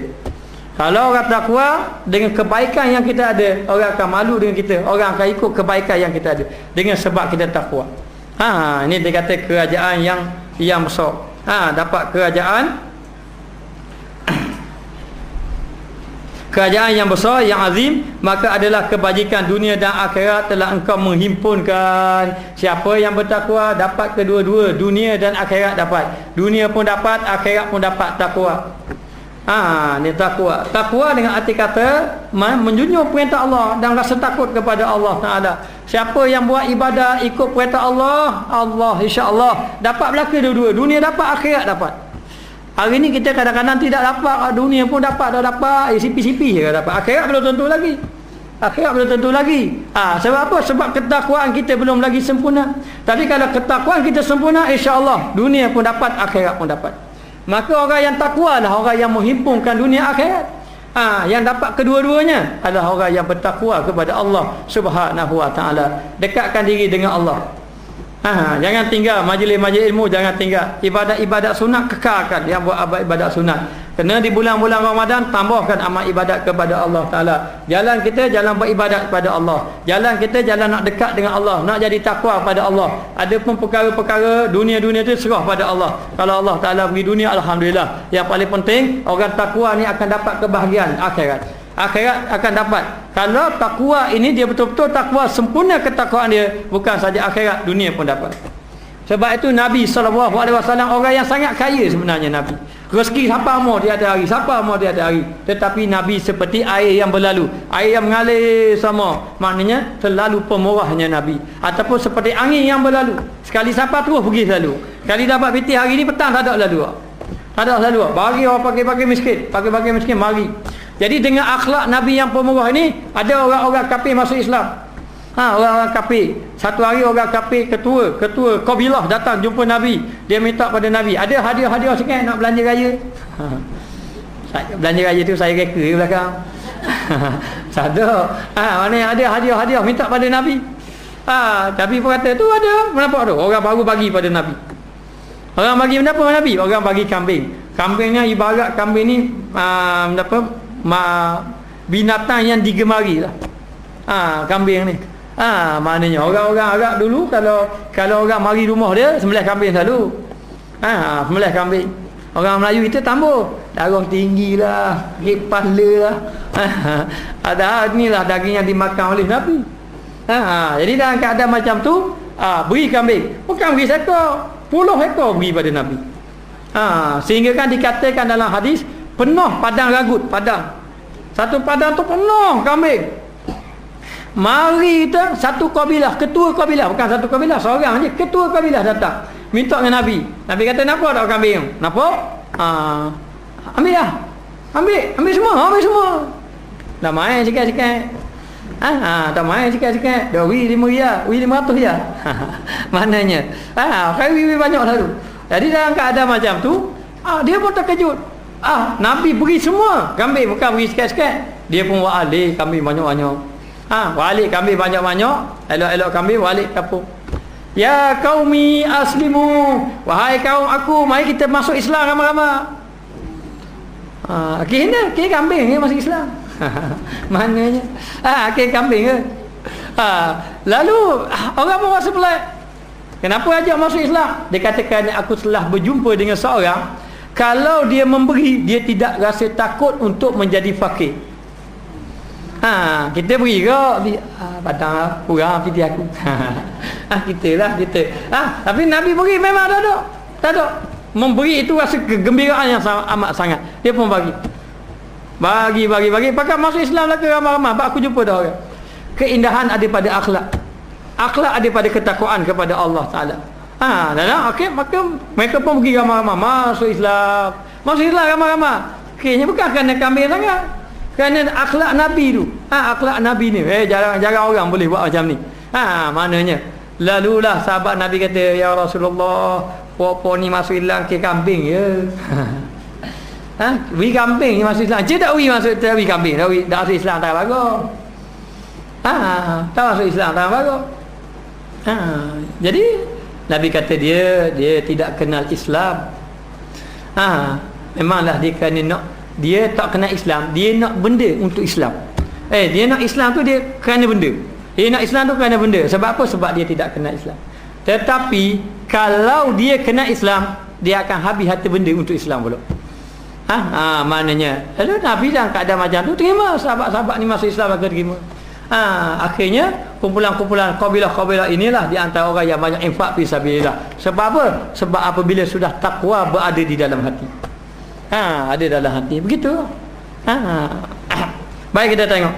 Kalau orang takwa, dengan kebaikan yang kita ada, orang akan malu dengan kita. Orang akan ikut kebaikan yang kita ada dengan sebab kita takwa. Ini dia kata kerajaan yang besar. Dapat kerajaan yang besar, yang azim, maka adalah kebajikan dunia dan akhirat telah engkau menghimpunkan. Siapa yang bertakwa dapat kedua-dua, dunia dan akhirat dapat. Dunia pun dapat, akhirat pun dapat takwa. Ni takwa. Takwa dengan arti kata menjunjung perintah Allah dan rasa takut kepada Allah Taala. Siapa yang buat ibadah ikut perintah Allah, insya-Allah dapat belaka dua-dua, dunia dapat, akhirat dapat. Hari ni kita kadang-kadang tidak dapat, dunia pun dapat, dah dapat, sipi-sipi je dapat. Akhirat belum tentu lagi. Sebab apa? Sebab ketakwaan kita belum lagi sempurna. Tapi kalau ketakwaan kita sempurna, insya-Allah dunia pun dapat, akhirat pun dapat. Maka orang yang takwa lah orang yang menghimpunkan dunia akhirat. Yang dapat kedua-duanya adalah orang yang bertakwa kepada Allah Subhanahu wa taala. Dekatkan diri dengan Allah. Jangan tinggal majlis-majlis ilmu, jangan tinggal ibadat sunat, kekalkan yang buat ibadat sunat. Kena di bulan-bulan Ramadan tambahkan amal ibadat kepada Allah Taala. Jalan kita jalan beribadat kepada Allah. Jalan kita jalan nak dekat dengan Allah, nak jadi takwa pada Allah. Adapun perkara-perkara dunia-dunia itu serah pada Allah. Kalau Allah Taala beri dunia, alhamdulillah. Yang paling penting orang takwa ni akan dapat kebahagiaan akhirat. Akhirat akan dapat. Kalau takwa ini dia betul-betul takwa, sempurna ketakwaan dia, bukan saja akhirat, dunia pun dapat. Sebab itu Nabi SAW orang yang sangat kaya sebenarnya. Nabi rezeki siapa mau dia ada hari, tetapi Nabi seperti air yang berlalu, air yang mengalir sama, maknanya terlalu pemurahnya Nabi. Ataupun seperti angin yang berlalu, sekali siapa terus pergi selalu. Sekali dapat piti hari ni, petang tak ada lalu. Bagi orang pakai miskin mari. Jadi dengan akhlak Nabi yang pemurah ini, ada orang-orang kafir masuk Islam. Orang-orang kafir. Satu hari orang kafir, ketua kabilah datang jumpa Nabi. Dia minta pada Nabi, ada hadiah sikit nak belanja raya. Belanja raya tu saya reka di belakang. Mana yang ada hadiah minta pada Nabi. Tapi pun kata tu ada, kenapa tu? Orang baru bagi pada Nabi. Orang bagi kenapa Nabi? Orang bagi kambing. Kambingnya ibarat kambing ni binatang yang digemari lah. Kambing ni. Maknanya orang-orang Arab dulu kalau orang mari rumah dia sembelih kambing selalu. Sembelih kambing. Orang Melayu itu tambah darah tinggi lah, kepala lah. Ada inilah daging yang dimakan oleh Nabi. Jadi dalam keadaan macam tu, beri kambing. Bukan beri seekor, puluh ekor beri pada Nabi. Sehingga kan dikatakan dalam hadis, penuh padang ragut, padang. Satu padang tu penuh kambing. Mari kita satu kabilah, ketua kabilah, bukan satu kabilah, seorang je, ketua kabilah datang minta dengan Nabi. Nabi kata, "Napa tak kambing? Napa? Ambil lah. Ambil semua. Dah main sikit-sikit. Tak main sikit-sikit. Dah wi 5 riyal, wi 500 ya." Maknanya, wi banyak lalu. Jadi dalam keadaan macam tu, dia pun terkejut. Nabi beri semua kambing, bukan beri sikit-sikit. Dia pun balik kambing banyak-banyak. Balik kambing banyak-banyak, elok-elok kambing balik kampung. "Ya qaumi aslimu, wahai kaum aku, mari kita masuk Islam ramai-ramai." Akhirnya kambing ni masuk Islam. Maknanya kambing ke? Lalu orang pun rasa pelik. Kenapa ajak masuk Islam? Dia katakan, "Aku telah berjumpa dengan seorang, kalau dia memberi, dia tidak rasa takut untuk menjadi fakir." Kita beri ke padang kurang piti aku. Kita. Tapi Nabi beri memang tak ada. Memberi itu rasa kegembiraan yang amat sangat. Dia pun bagi. Pakai masuk Islam lah ke ramai-ramai. Aku jumpa dah orang. Keindahan ada pada akhlak. Akhlak ada pada ketakwaan kepada Allah Taala. Okey, maka mereka pun pergi ramai-ramai masuk Islam. Ramai-ramai. Okeynya bukan kerana kambing sangat. Kerana akhlak Nabi tu. Akhlak Nabi ni. Jarang orang boleh buat macam ni. Maknanya. Lalulah sahabat Nabi kata, "Ya Rasulullah, apa ni masuk Islam ke kambing ya?" Wi kambing ni masuk Islam. Cik tak wi masuk kambing. Tak masuk Islam tak bagus. Tak masuk Islam tak bagus. Jadi Nabi kata dia tidak kenal Islam. Memanglah dia kerana dia tak kenal Islam, dia nak benda untuk Islam. Dia nak Islam tu dia kerana benda. Dia nak Islam tu kerana benda. Sebab apa? Sebab dia tidak kenal Islam. Tetapi kalau dia kenal Islam, dia akan habis harta benda untuk Islam pula. Maknanya lalu Nabi dalam keadaan macam tu terima sahabat-sahabat ni masuk Islam, maka terima. Akhirnya kumpulan-kumpulan kabilah-kabilah inilah di antara orang yang banyak infak fi sabilillah. Sebab apa? Sebab apabila sudah takwa berada di dalam hati. Ada dalam hati. Begitu. Baik, kita tengok.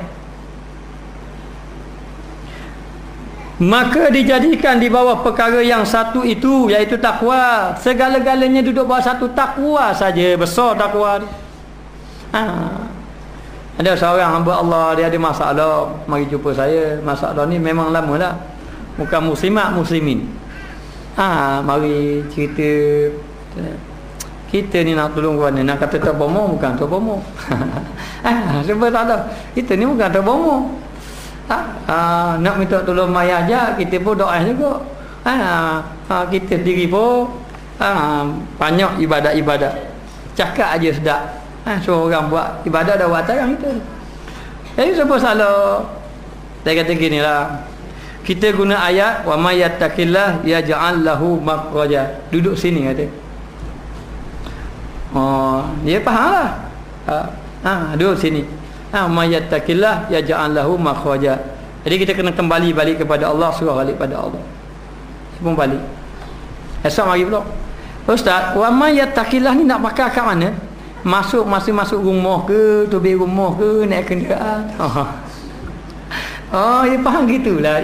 Maka dijadikan di bawah perkara yang satu itu, iaitu takwa. Segala-galanya duduk bawah satu takwa saja. Besar takwa ni. Ada seorang hamba Allah, dia ada masalah, mari jumpa saya. Masalah ni memang lama dah. Bukan muslimin. Mari cerita. Kita ni nak tolong orang ni, nak kata tak bomo, bukan tak bomo. Sebab tak ada. Kita ni bukan tak bomo. Nak minta tolong mayat je, kita pun doa juga. Kita sendiri pun banyak ibadat-ibadat. Cakap aja sedap. Suruh orang buat ibadat dah buat tarang kita. Jadi sebab salah. Saya kata gini lah. Kita guna ayat wa may yattaqillah yaj'al lahu makhraja. Duduk sini kata. Dia faham lah. Duduk sini. May yattaqillah yaj'al lahu makhraja. Jadi kita kena kembali balik kepada Allah, surah balik pada Allah. Pun balik. Esok mari pula. Ustaz, wa may yattaqillah ni nak pakai kat mana? Masuk rumah ke, tubik rumah ke, naik kenderaan. Dia faham gitulah.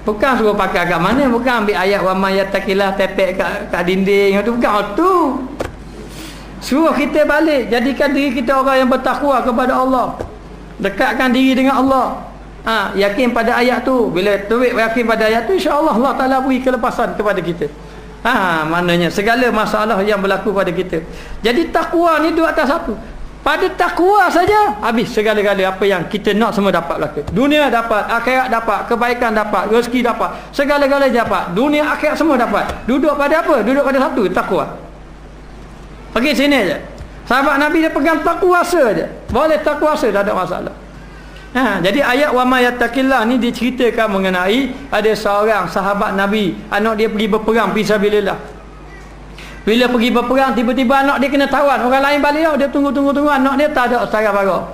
Bukan suruh pakai kat mana, bukan ambil ayat wa may yattaqillah tepek kat dinding tu, bukan tu. Suruh kita balik, jadikan diri kita orang yang bertakwa kepada Allah. Dekatkan diri dengan Allah. Yakin pada ayat tu. Bila tubik yakin pada ayat tu, insya-Allah Allah Taala beri kelepasan kepada kita. Maknanya segala masalah yang berlaku pada kita. Jadi takwa ni duduk atas satu. Pada takwa saja habis segala-gala apa yang kita nak semua dapat belaka. Dunia dapat, akhirat dapat, kebaikan dapat, rezeki dapat, segala-galanya dapat. Dunia akhirat semua dapat. Duduk pada apa? Duduk pada satu, takwa. Pergi sini aja. Sahabat Nabi dia pegang takwa saja. Boleh takwa saja, tak ada masalah. Jadi ayat wa may yattaqillah ni diceritakan mengenai ada seorang sahabat Nabi, anak dia pergi berperang fi sabilillah. Bila pergi berperang, tiba-tiba anak dia kena tawan. Orang lain balik dia tunggu anak dia tak ada setara barang.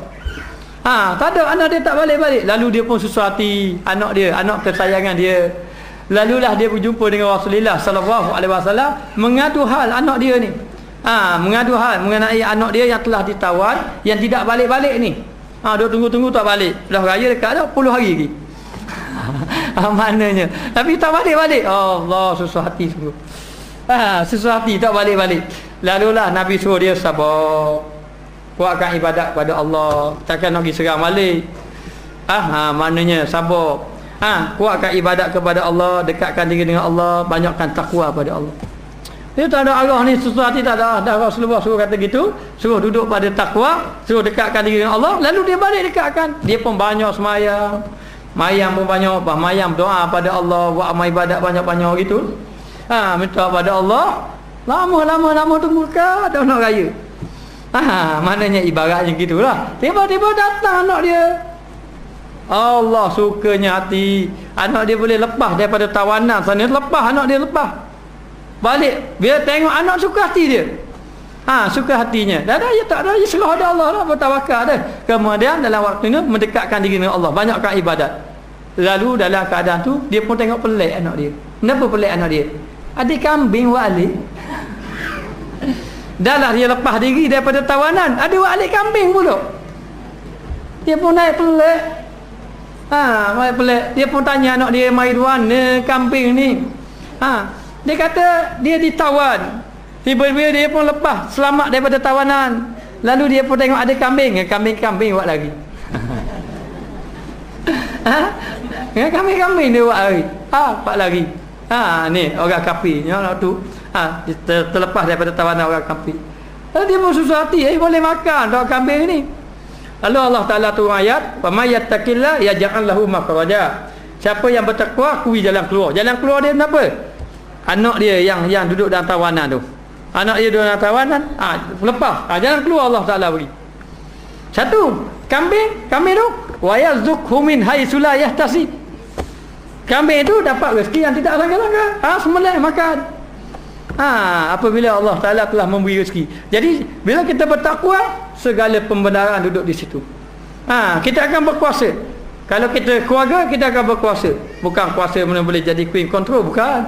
Tak ada, anak dia tak balik-balik. Lalu dia pun susah hati, anak dia, anak kesayangan dia. Lalulah dia berjumpa dengan Rasulullah sallallahu alaihi wasallam, mengadu hal anak dia ni. Mengadu hal mengenai anak dia yang telah ditawan, yang tidak balik-balik ni. Duk tunggu-tunggu tak balik. Dah raya dekat dah 10 hari lagi. Maknanya. Tapi tak balik-balik. Allah, susah hati sungguh. Susah hati tak balik-balik. Lalulah Nabi suruh dia sabar. Kuatkan ibadat kepada Allah. Takkan nak pergi serang balik. Maknanya sabar. Kuatkan ibadat kepada Allah, dekatkan diri dengan Allah, banyakkan takwa pada Allah. Dia tak ada arah ni, susah hati tak ada. Dah Rasulullah suruh kata gitu, suruh duduk pada takwa, suruh dekatkan diri dengan Allah, lalu dia balik dekatkan. Dia pun banyak semayang. Mayang pun banyak, mayang doa pada Allah, buat amal ibadat banyak-banyak gitu. Minta pada Allah. Lama tunggu ke tak nak raya. Maknanya ibaratnya gitulah. Tiba-tiba datang anak dia. Allah sukanya hati. Anak dia boleh lepas daripada tawanan sana, lepas anak dia lepas. Balik, bila tengok anak suka hati dia. Suka hatinya. Dah dia tak ada, dia serah pada Allah lah, bertawakal dah. Kemudian dalam waktu ini mendekatkan diri dengan Allah, banyakkan ibadat. Lalu dalam keadaan tu dia pun tengok pelik anak dia. Kenapa pelik anak dia? Adik kambing walik. Dah lah dia lepas diri daripada tawanan, ada walik kambing pula. Dia pun naik pelik. Naik pelik. Dia pun tanya anak dia, mai mana kambing ni? Dia kata dia ditawan. Tiba-tiba dia pun lepas, selamat daripada tawanan. Lalu dia pun tengok ada kambing. Kambing buat lagi. Kambing dia buat lagi. Buat lagi. Ni orang kafir. Tu terlepas daripada tawanan orang kafir. Lalu dia pun susah hati. Boleh makan tak kambing ni? Lalu Allah Ta'ala turun ayat, wa may yattaqillah yaj'al lahu makhraja. Siapa yang bertakwa, kuih jalan keluar. Jalan keluar dia kenapa? Anak dia yang duduk dalam tawanan tu. Anak dia duduk dalam tawanan, lepas. Jalan keluar Allah Ta'ala beri. Satu, kambing tu wa yazukhu min haitsu la yahtasib. Kambing itu dapat rezeki yang tidak sangka-sangka. Sembelih makan. Apabila Allah Ta'ala telah memberi rezeki. Jadi bila kita bertakwa, segala pembenaran duduk di situ. Kita akan berkuasa. Kalau kita keluarga, kita akan berkuasa. Bukan kuasa mana boleh jadi queen control, bukan.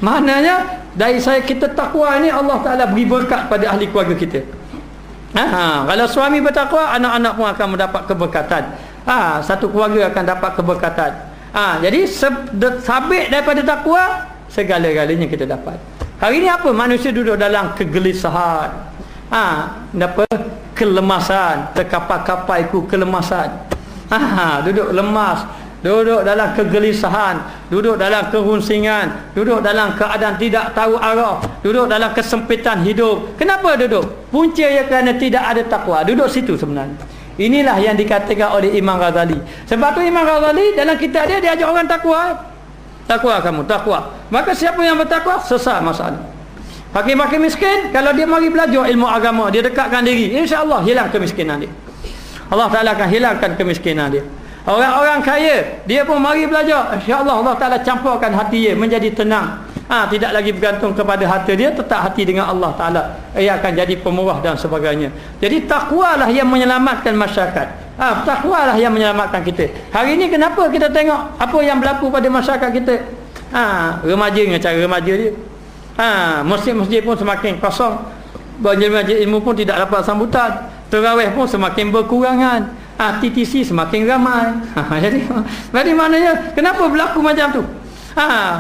Maknanya dari kita takwa ni, Allah Ta'ala beri berkat pada ahli keluarga kita. Kalau suami bertakwa, anak-anak pun akan mendapat keberkatan. Satu keluarga akan dapat keberkatan. Jadi sabit daripada takwa, segala-galanya kita dapat. Hari ni apa? Manusia duduk dalam kegelisahan. Kelemasan, terkapai-kapaiku kelemasan. Duduk lemas, duduk dalam kegelisahan, duduk dalam kerunsingan, duduk dalam keadaan tidak tahu arah, duduk dalam kesempitan hidup. Kenapa duduk? Punca ya kerana tidak ada takwa. Duduk situ sebenarnya. Inilah yang dikatakan oleh Imam Ghazali. Sebab tu Imam Ghazali dalam kitab dia ajak orang takwa. Takwa kamu, takwa. Maka siapa yang bertakwa, selesai masalah. Fakir-fakir miskin, kalau dia mari belajar ilmu agama, dia dekatkan diri, insya-Allah hilang kemiskinan dia. Allah Ta'ala akan hilangkan kemiskinan dia. Orang-orang kaya, dia pun mari belajar, insya-Allah Allah Ta'ala campurkan hati dia menjadi tenang. Tidak lagi bergantung kepada harta dia, tetap hati dengan Allah Ta'ala. Ia akan jadi pemurah dan sebagainya. Jadi takwalah yang menyelamatkan masyarakat. Takwalah yang menyelamatkan kita. Hari ini kenapa kita tengok apa yang berlaku pada masyarakat kita? Remaja dengan cara remaja dia. Masjid-masjid pun semakin kosong. Majlis ilmu pun tidak dapat sambutan. Tarawih pun semakin berkurangan. TTC semakin ramai. Jadi maknanya kenapa berlaku macam tu?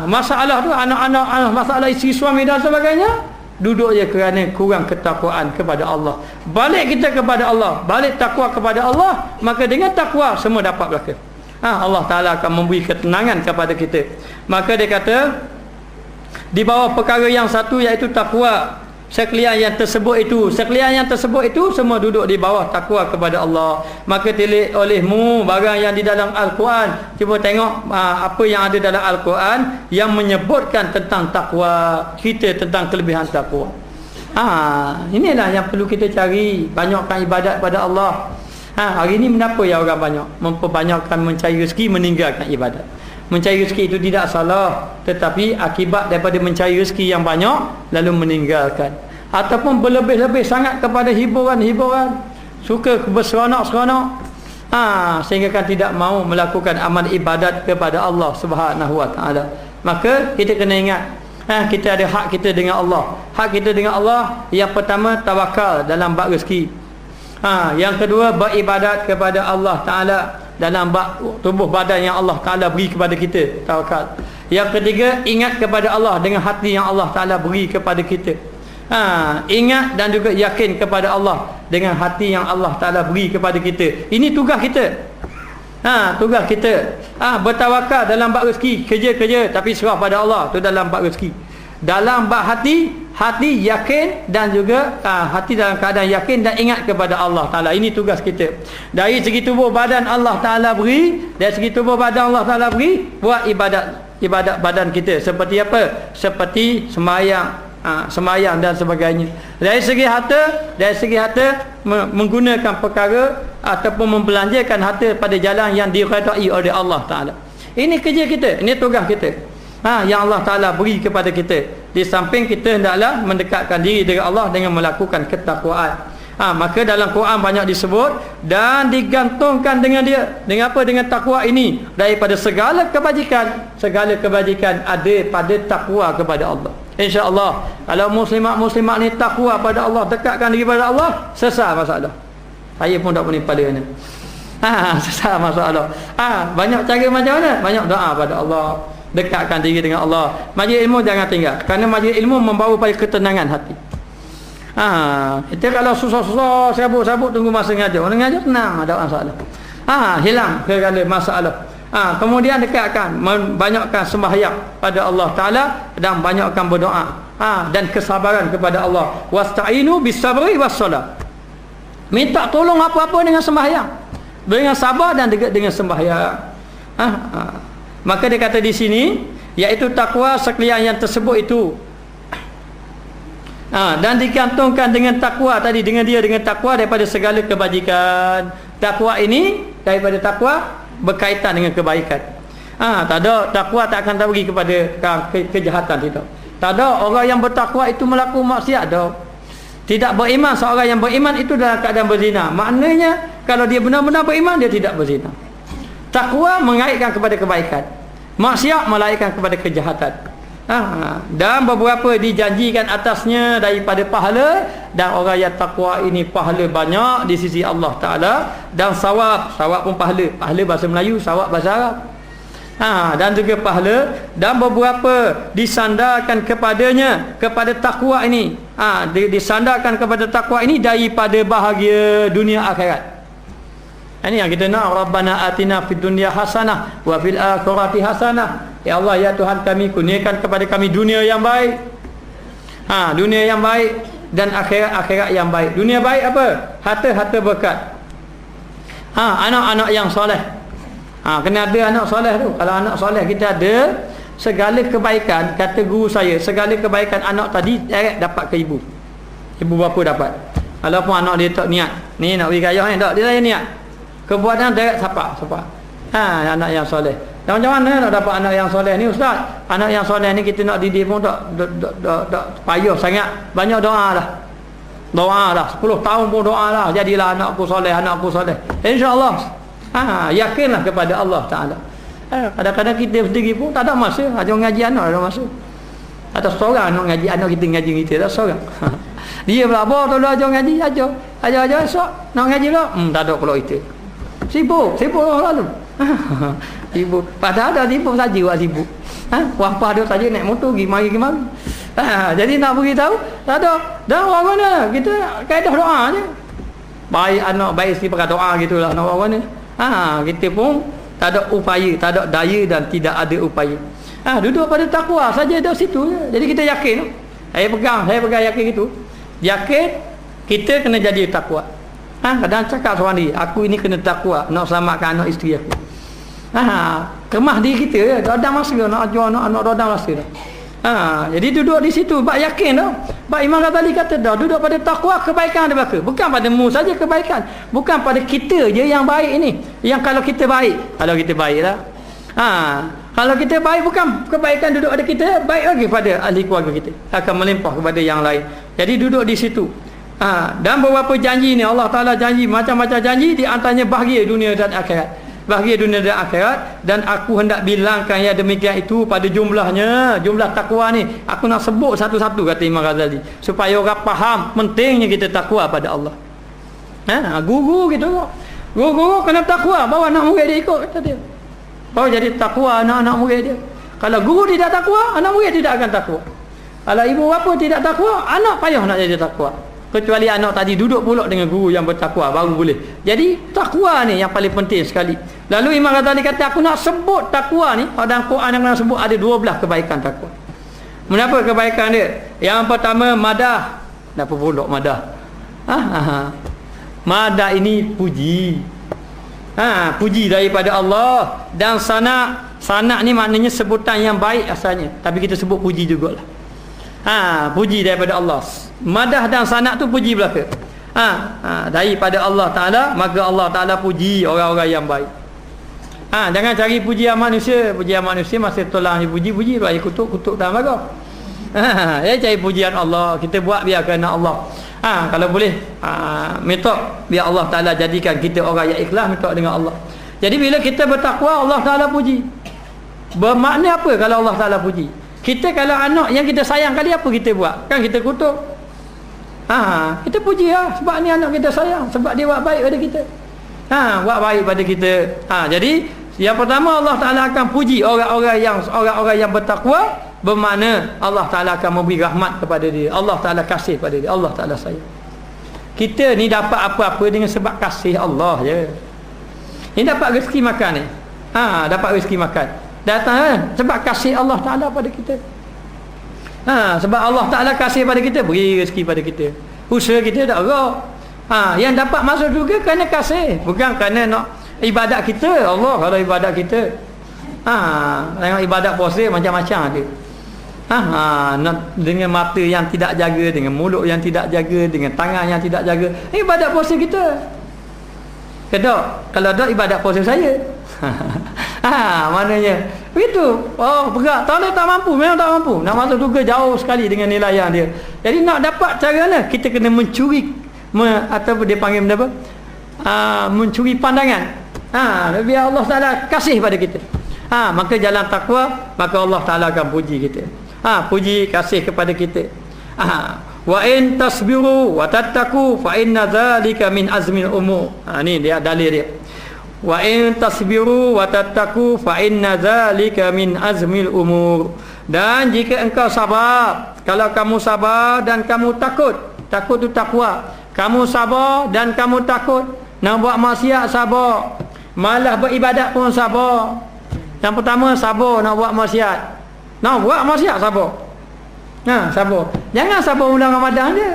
Masalah tu anak-anak, masalah isteri suami dan sebagainya, duduk je kerana kurang ketakwaan kepada Allah. Balik kita kepada Allah, balik takwa kepada Allah, maka dengan takwa semua dapat berlaku. Allah Ta'ala akan memberi ketenangan kepada kita. Maka dia kata di bawah perkara yang satu, iaitu takwa. Sekalian yang tersebut itu semua duduk di bawah takwa kepada Allah. Maka tilik olehmu barang yang di dalam Al-Quran. Cuba tengok apa yang ada dalam Al-Quran yang menyebutkan tentang takwa kita, tentang kelebihan takwa. Inilah yang perlu kita cari. Banyakkan ibadat pada Allah. Hari ini mengapa ya orang banyak memperbanyakkan mencari rezeki, meninggalkan ibadat. Mencari rezeki itu tidak salah, tetapi akibat daripada mencari rezeki yang banyak lalu meninggalkan, ataupun berlebih-lebih sangat kepada hiburan-hiburan, suka berseronok-seronok, sehingga kan tidak mahu melakukan amal ibadat kepada Allah Subhanahu Wa Taala. Maka kita kena ingat, kita ada hak kita dengan Allah. Hak kita dengan Allah yang pertama, tawakal dalam bab rezeki. Yang kedua, beribadat kepada Allah Ta'ala dalam tubuh badan yang Allah Ta'ala beri kepada kita, tawakal. Yang ketiga, ingat kepada Allah dengan hati yang Allah Ta'ala beri kepada kita. Ingat dan juga yakin kepada Allah dengan hati yang Allah Ta'ala beri kepada kita. Ini tugas kita. Tugas kita. Bertawakal dalam bab rezeki, kerja tapi serah pada Allah, tu dalam bab rezeki. Dalam bab hati yakin dan juga hati dalam keadaan yakin dan ingat kepada Allah Ta'ala. Ini tugas kita. Dari segi tubuh badan Allah Ta'ala beri, dari segi tubuh badan Allah Ta'ala beri, buat ibadat badan kita. Seperti apa? Seperti sembahyang dan sebagainya. Dari segi harta menggunakan perkara ataupun membelanjakan harta pada jalan yang diredai oleh Allah Ta'ala. Ini kerja kita, ini tugas kita. Yang Allah Ta'ala beri kepada kita. Di samping kita hendaklah mendekatkan diri dengan Allah dengan melakukan ketakwaan. Maka dalam Quran banyak disebut dan digantungkan dengan dia. Dengan apa? Dengan takwa ini. Daripada segala kebajikan ada pada takwa kepada Allah. InsyaAllah kalau muslimat ni takwa pada Allah, dekatkan diri pada Allah, selesai masalah. Saya pun tak boleh pada ni. Selesai masalah. Banyak cara macam mana? Banyak doa pada Allah, dekatkan diri dengan Allah. Majlis ilmu jangan tinggal, kerana majlis ilmu membawa pada ketenangan hati. Kita kalau susah-susah, sabut-sabut tunggu masa ngajar. Orang ngajar tenang, ada masalah. Hilang segala masalah. Kemudian dekatkan, banyakkan sembahyang pada Allah Ta'ala dan banyakkan berdoa. Dan kesabaran kepada Allah. Wasta'inu bis-sabri was-salat. Minta tolong apa-apa dengan sembahyang, dengan sabar dan dengan sembahyang. Maka dia kata di sini, iaitu takwa sekalian yang tersebut itu. Dan digantungkan dengan takwa tadi, dengan takwa daripada segala kebajikan. Takwa ini daripada takwa berkaitan dengan kebaikan. Tak ada takwa tak akan pergi kepada kejahatan, tidak. Tak ada orang yang bertakwa itu melakukan maksiat, dah. Tidak beriman, seorang yang beriman itu dalam keadaan berzina. Maknanya kalau dia benar-benar beriman, dia tidak berzina. Takwa mengaitkan kepada kebaikan, maksiat melarikan kepada kejahatan. Dan beberapa dijanjikan atasnya daripada pahala, dan orang yang takwa ini pahala banyak di sisi Allah Ta'ala, dan sawab pun pahala bahasa Melayu, sawab bahasa Arab. Dan juga pahala, dan beberapa disandarkan kepadanya, kepada takwa ini, disandarkan kepada takwa ini daripada bahagia dunia akhirat. Ini yang kita nak. Rabbana atina fid dunya hasanah wa fil akhirati hasanah. Ya Allah, ya Tuhan kami, kurniakan kepada kami dunia yang baik. Dunia yang baik dan akhirat yang baik. Dunia baik apa? Harta berkat. Anak-anak yang soleh. Kena ada anak soleh tu. Kalau anak soleh kita ada, segala kebaikan, kata guru saya, segala kebaikan anak tadi direct dapat ke ibu bapa dapat. Walaupun anak dia tak niat, ni nak beri kaya ni, tak, dia saya niat, kebuatan direct siapa. Anak yang soleh. Dan macam mana nak dapat anak yang soleh ni, ustaz? Anak yang soleh ni kita nak didik pun tak payah sangat. Banyak doa lah. 10 tahun pun doa lah. Jadilah anakku soleh. InsyaAllah. Yakinlah kepada Allah Ta'ala. Kadang-kadang kita sendiri pun tak ada masa. Ajar ngaji anak ada masa. Atau seorang nak ngaji anak kita, ngaji kita tak seorang. Dia pula apa tolong ajar ngaji, ajar esok nak ngaji pula. Tak ada kalau itu. Sibuk orang lalu. Sibuk. Padahal dah sibuk saja buat sibuk. Wapah dia saja naik motor pergi mari. Jadi nak beritahu tak ada. Dan orang mana kita kaedah doa je. Baik anak, baik isteri pakai doa gitulah nak orang mana. Kita pun tak ada upaya, tak ada daya dan tidak ada upaya. Duduk pada takwa saja dah situ je. Jadi kita yakin. Saya pegang yakin gitu. Yakin kita kena jadi takwa. Kadang cakap seorang diri, aku ini kena takwa nak selamatkan anak isteri aku. Kemah diri kita, tak ada masa nak ajar anak tak ada masa dah. Jadi duduk di situ, bak yakin dah. Bak Imam Ghazali kata dah, duduk pada takwa, kebaikan ada belaka. Bukan pada mu saja kebaikan, bukan pada kita je yang baik ini. Yang kalau kita baiklah. Kalau kita baik, bukan kebaikan duduk pada kita, baik lagi pada ahli keluarga kita, akan melimpah kepada yang lain. Jadi duduk di situ. Dan beberapa janji ni Allah Ta'ala janji, macam-macam janji, di antaranya bahagia dunia dan akhirat. Dan aku hendak bilangkan yang demikian itu pada jumlah takwa ni. Aku nak sebut satu-satu, kata Imam Ghazali, supaya orang faham pentingnya kita takwa pada Allah. Guru gitu kok. Guru kena takwa bawa anak murid dia ikut, kata dia. Baru jadi takwa anak-anak murid dia. Kalau guru tidak takwa, anak murid tidak akan takwa. Kalau ibu bapa tidak takwa, anak payah nak jadi takwa. Kecuali anak tadi duduk pula dengan guru yang bertakwa, baru boleh. Jadi takwa ni yang paling penting sekali. Lalu Imam Ghazali kata, aku nak sebut takwa ni, dalam Quran yang nak sebut ada 12 kebaikan takwa. Kenapa kebaikan dia? Yang pertama, madah. Kenapa pula madah? Madah ini puji. Puji daripada Allah. Dan sanak ni maknanya sebutan yang baik asalnya, tapi kita sebut puji jugalah. Puji daripada Allah. Madah dan sanak tu puji belaka. Daripada Allah Ta'ala, maka Allah Ta'ala puji orang-orang yang baik. Jangan cari pujian manusia. Pujian manusia masa tolong dipuji-puji, bagi kutuk-kutuk dalam baga. Cari pujian Allah. Kita buat biar kerana Allah. Kalau boleh minta biar Allah Ta'ala jadikan kita orang yang ikhlas, minta dengan Allah. Jadi bila kita bertakwa, Allah Ta'ala puji. Bermakna apa kalau Allah Ta'ala puji? Kita kalau anak yang kita sayang kali, apa kita buat? Kan kita kutuk. Kita puji sebab ni anak kita sayang, sebab dia buat baik pada kita. Buat baik pada kita. Jadi yang pertama, Allah Ta'ala akan puji orang-orang yang bertakwa. Bermakna Allah Ta'ala akan memberi rahmat kepada dia. Allah Ta'ala kasih pada dia. Allah Ta'ala sayang. Kita ni dapat apa-apa dengan sebab kasih Allah je. Ini dapat rezeki makan ni. Dapat rezeki makan. Datang sebab kasih Allah Ta'ala pada kita. Sebab Allah Ta'ala kasih pada kita, beri rezeki pada kita. Usaha kita tak gerak. Yang dapat masuk juga kerana kasih, bukan kerana nak ibadat kita. Allah kalau ibadat kita, tengok ibadat puasa macam-macam ada. Dengan mata yang tidak jaga, dengan mulut yang tidak jaga, dengan tangan yang tidak jaga, ibadat puasa kita. Kalau ada ibadat puasa saya. Maknanya begitu. Berat. Tak mampu, memang tak mampu. Nak masuk surga jauh sekali dengan nilai yang dia. Jadi nak dapat cara mana? Kita kena mencuri atau dia panggil benda apa? Mencuri pandangan. Biar Allah Ta'ala kasih pada kita. Maka jalan takwa, maka Allah Ta'ala akan puji kita. Puji kasih kepada kita. Wa in tasbiru wa tattaqu fa inna dzalika min azmil umur. Ni dia dalil dia. Wa in tasbiru wa tattaqu fa inna dzalika min azmil umur. Dan jika engkau sabar, kalau kamu sabar dan kamu takut tu takwa. Kamu sabar dan kamu takut, nak buat maksiat sabar, malah beribadat pun sabar. Yang pertama sabar nak buat maksiat. Nak buat maksiat sabar. Sabar. Jangan sabar bulan Ramadan je.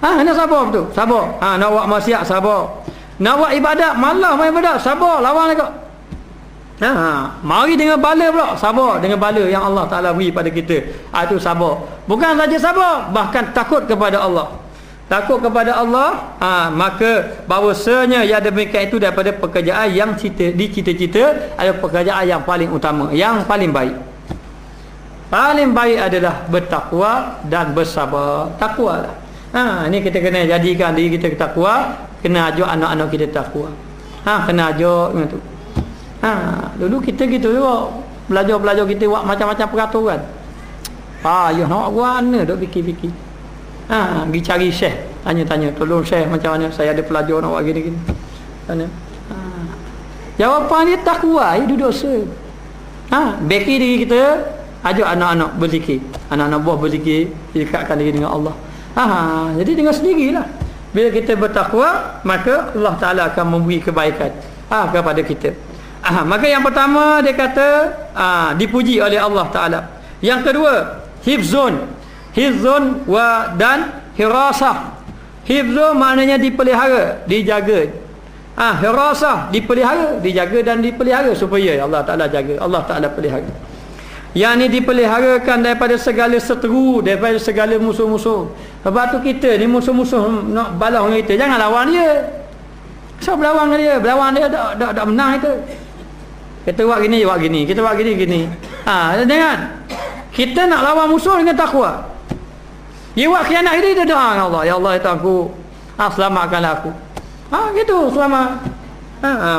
Nak sabar betul. Sabar. Nak buat maksiat sabar. Nak buat ibadat, malah main ibadat, sabar, lawan dekat. Mari dengan bala pula, sabar dengan bala yang Allah Ta'ala beri pada kita. Itu sabar. Bukan saja sabar, bahkan takut kepada Allah. Takut kepada Allah, maka bahawasanya yang demikian itu daripada pekerjaan yang dicita-cita adalah pekerjaan yang paling utama, yang paling baik. Paling baik adalah bertakwa dan bersabar. Takwa lah. Ini kita kena jadikan diri kita takwa, kena ajak anak-anak kita takwa. Kena ajak macam tu. Dulu kita gitu juga. Belajar-belajar kita buat macam-macam peraturan. Ayuh nak buat mana duk fikir-fikir. Pergi cari syekh, tanya-tanya, tolong syekh macam mana saya ada pelajar nak buat gini-gini. Jawapan dia takwa, dia dosa. Beki diri kita, ajak anak-anak berzikir. Anak-anak buah berzikir, dekatkan diri dengan Allah. Jadi dengan sendirilah. Bila kita bertakwa, maka Allah Ta'ala akan memberi kebaikan kepada kita. Maka yang pertama dia kata dipuji oleh Allah Ta'ala. Yang kedua, hifzun dan hirasah. Hifzun maknanya dipelihara, dijaga. Hirasah, dipelihara, dijaga dan dipelihara supaya Allah Ta'ala jaga, Allah Ta'ala pelihara. Yang ni dipeliharakan daripada segala seteru, daripada segala musuh-musuh. Sebab tu kita ni musuh-musuh nak balas dengan kita, jangan lawan dia. Kenapa berlawan dengan dia? Berlawan dia tak menang kita. Kita buat gini, kita buat gini. Jangan. Kita nak lawan musuh dengan takwa. Dia buat khianat kita doa dengan Allah. Ya Allah, itu aku. Selamatkanlah aku. Gitu, selamat.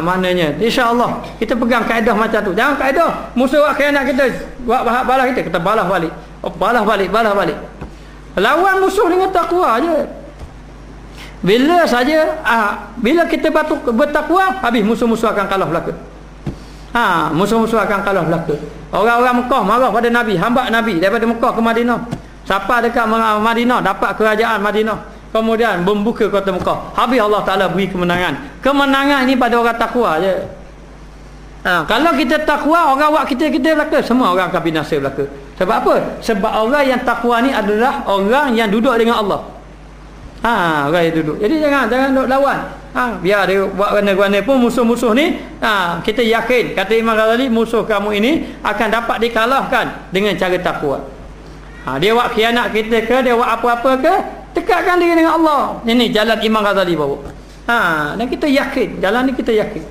Maknanya insya-Allah kita pegang kaedah macam tu. Jangan kaedah musuh buat khianat kita, buat balas kita balas balik. Balas balik. Lawan musuh dengan takwa je. Bila saja bila kita bertakwa, habis musuh-musuh akan kalah belaka. Musuh-musuh akan kalah belaka. Orang-orang Mekah marah pada Nabi, hamba Nabi daripada Mekah ke Madinah. Siapa dekat Madinah dapat kerajaan Madinah, kemudian membuka kota Mekah. Habis Allah Ta'ala beri kemenangan. Kemenangan ini pada orang takwa je. Kalau kita takwa, orang buat kita belaka, semua orang akan binasa belaka. Sebab apa? Sebab orang yang takwa ni adalah orang yang duduk dengan Allah. Orang yang duduk. Jadi jangan duduk lawan. Biar dia buat gana-gana pun musuh-musuh ni, kita yakin, kata Imam Ghazali, musuh kamu ini akan dapat dikalahkan dengan cara takwa. Dia buat khianat kita ke, dia buat apa-apa ke, dekatkan diri dengan Allah. Ini jalan Imam Ghazali bawa. Dan kita yakin, jalan ni kita yakin.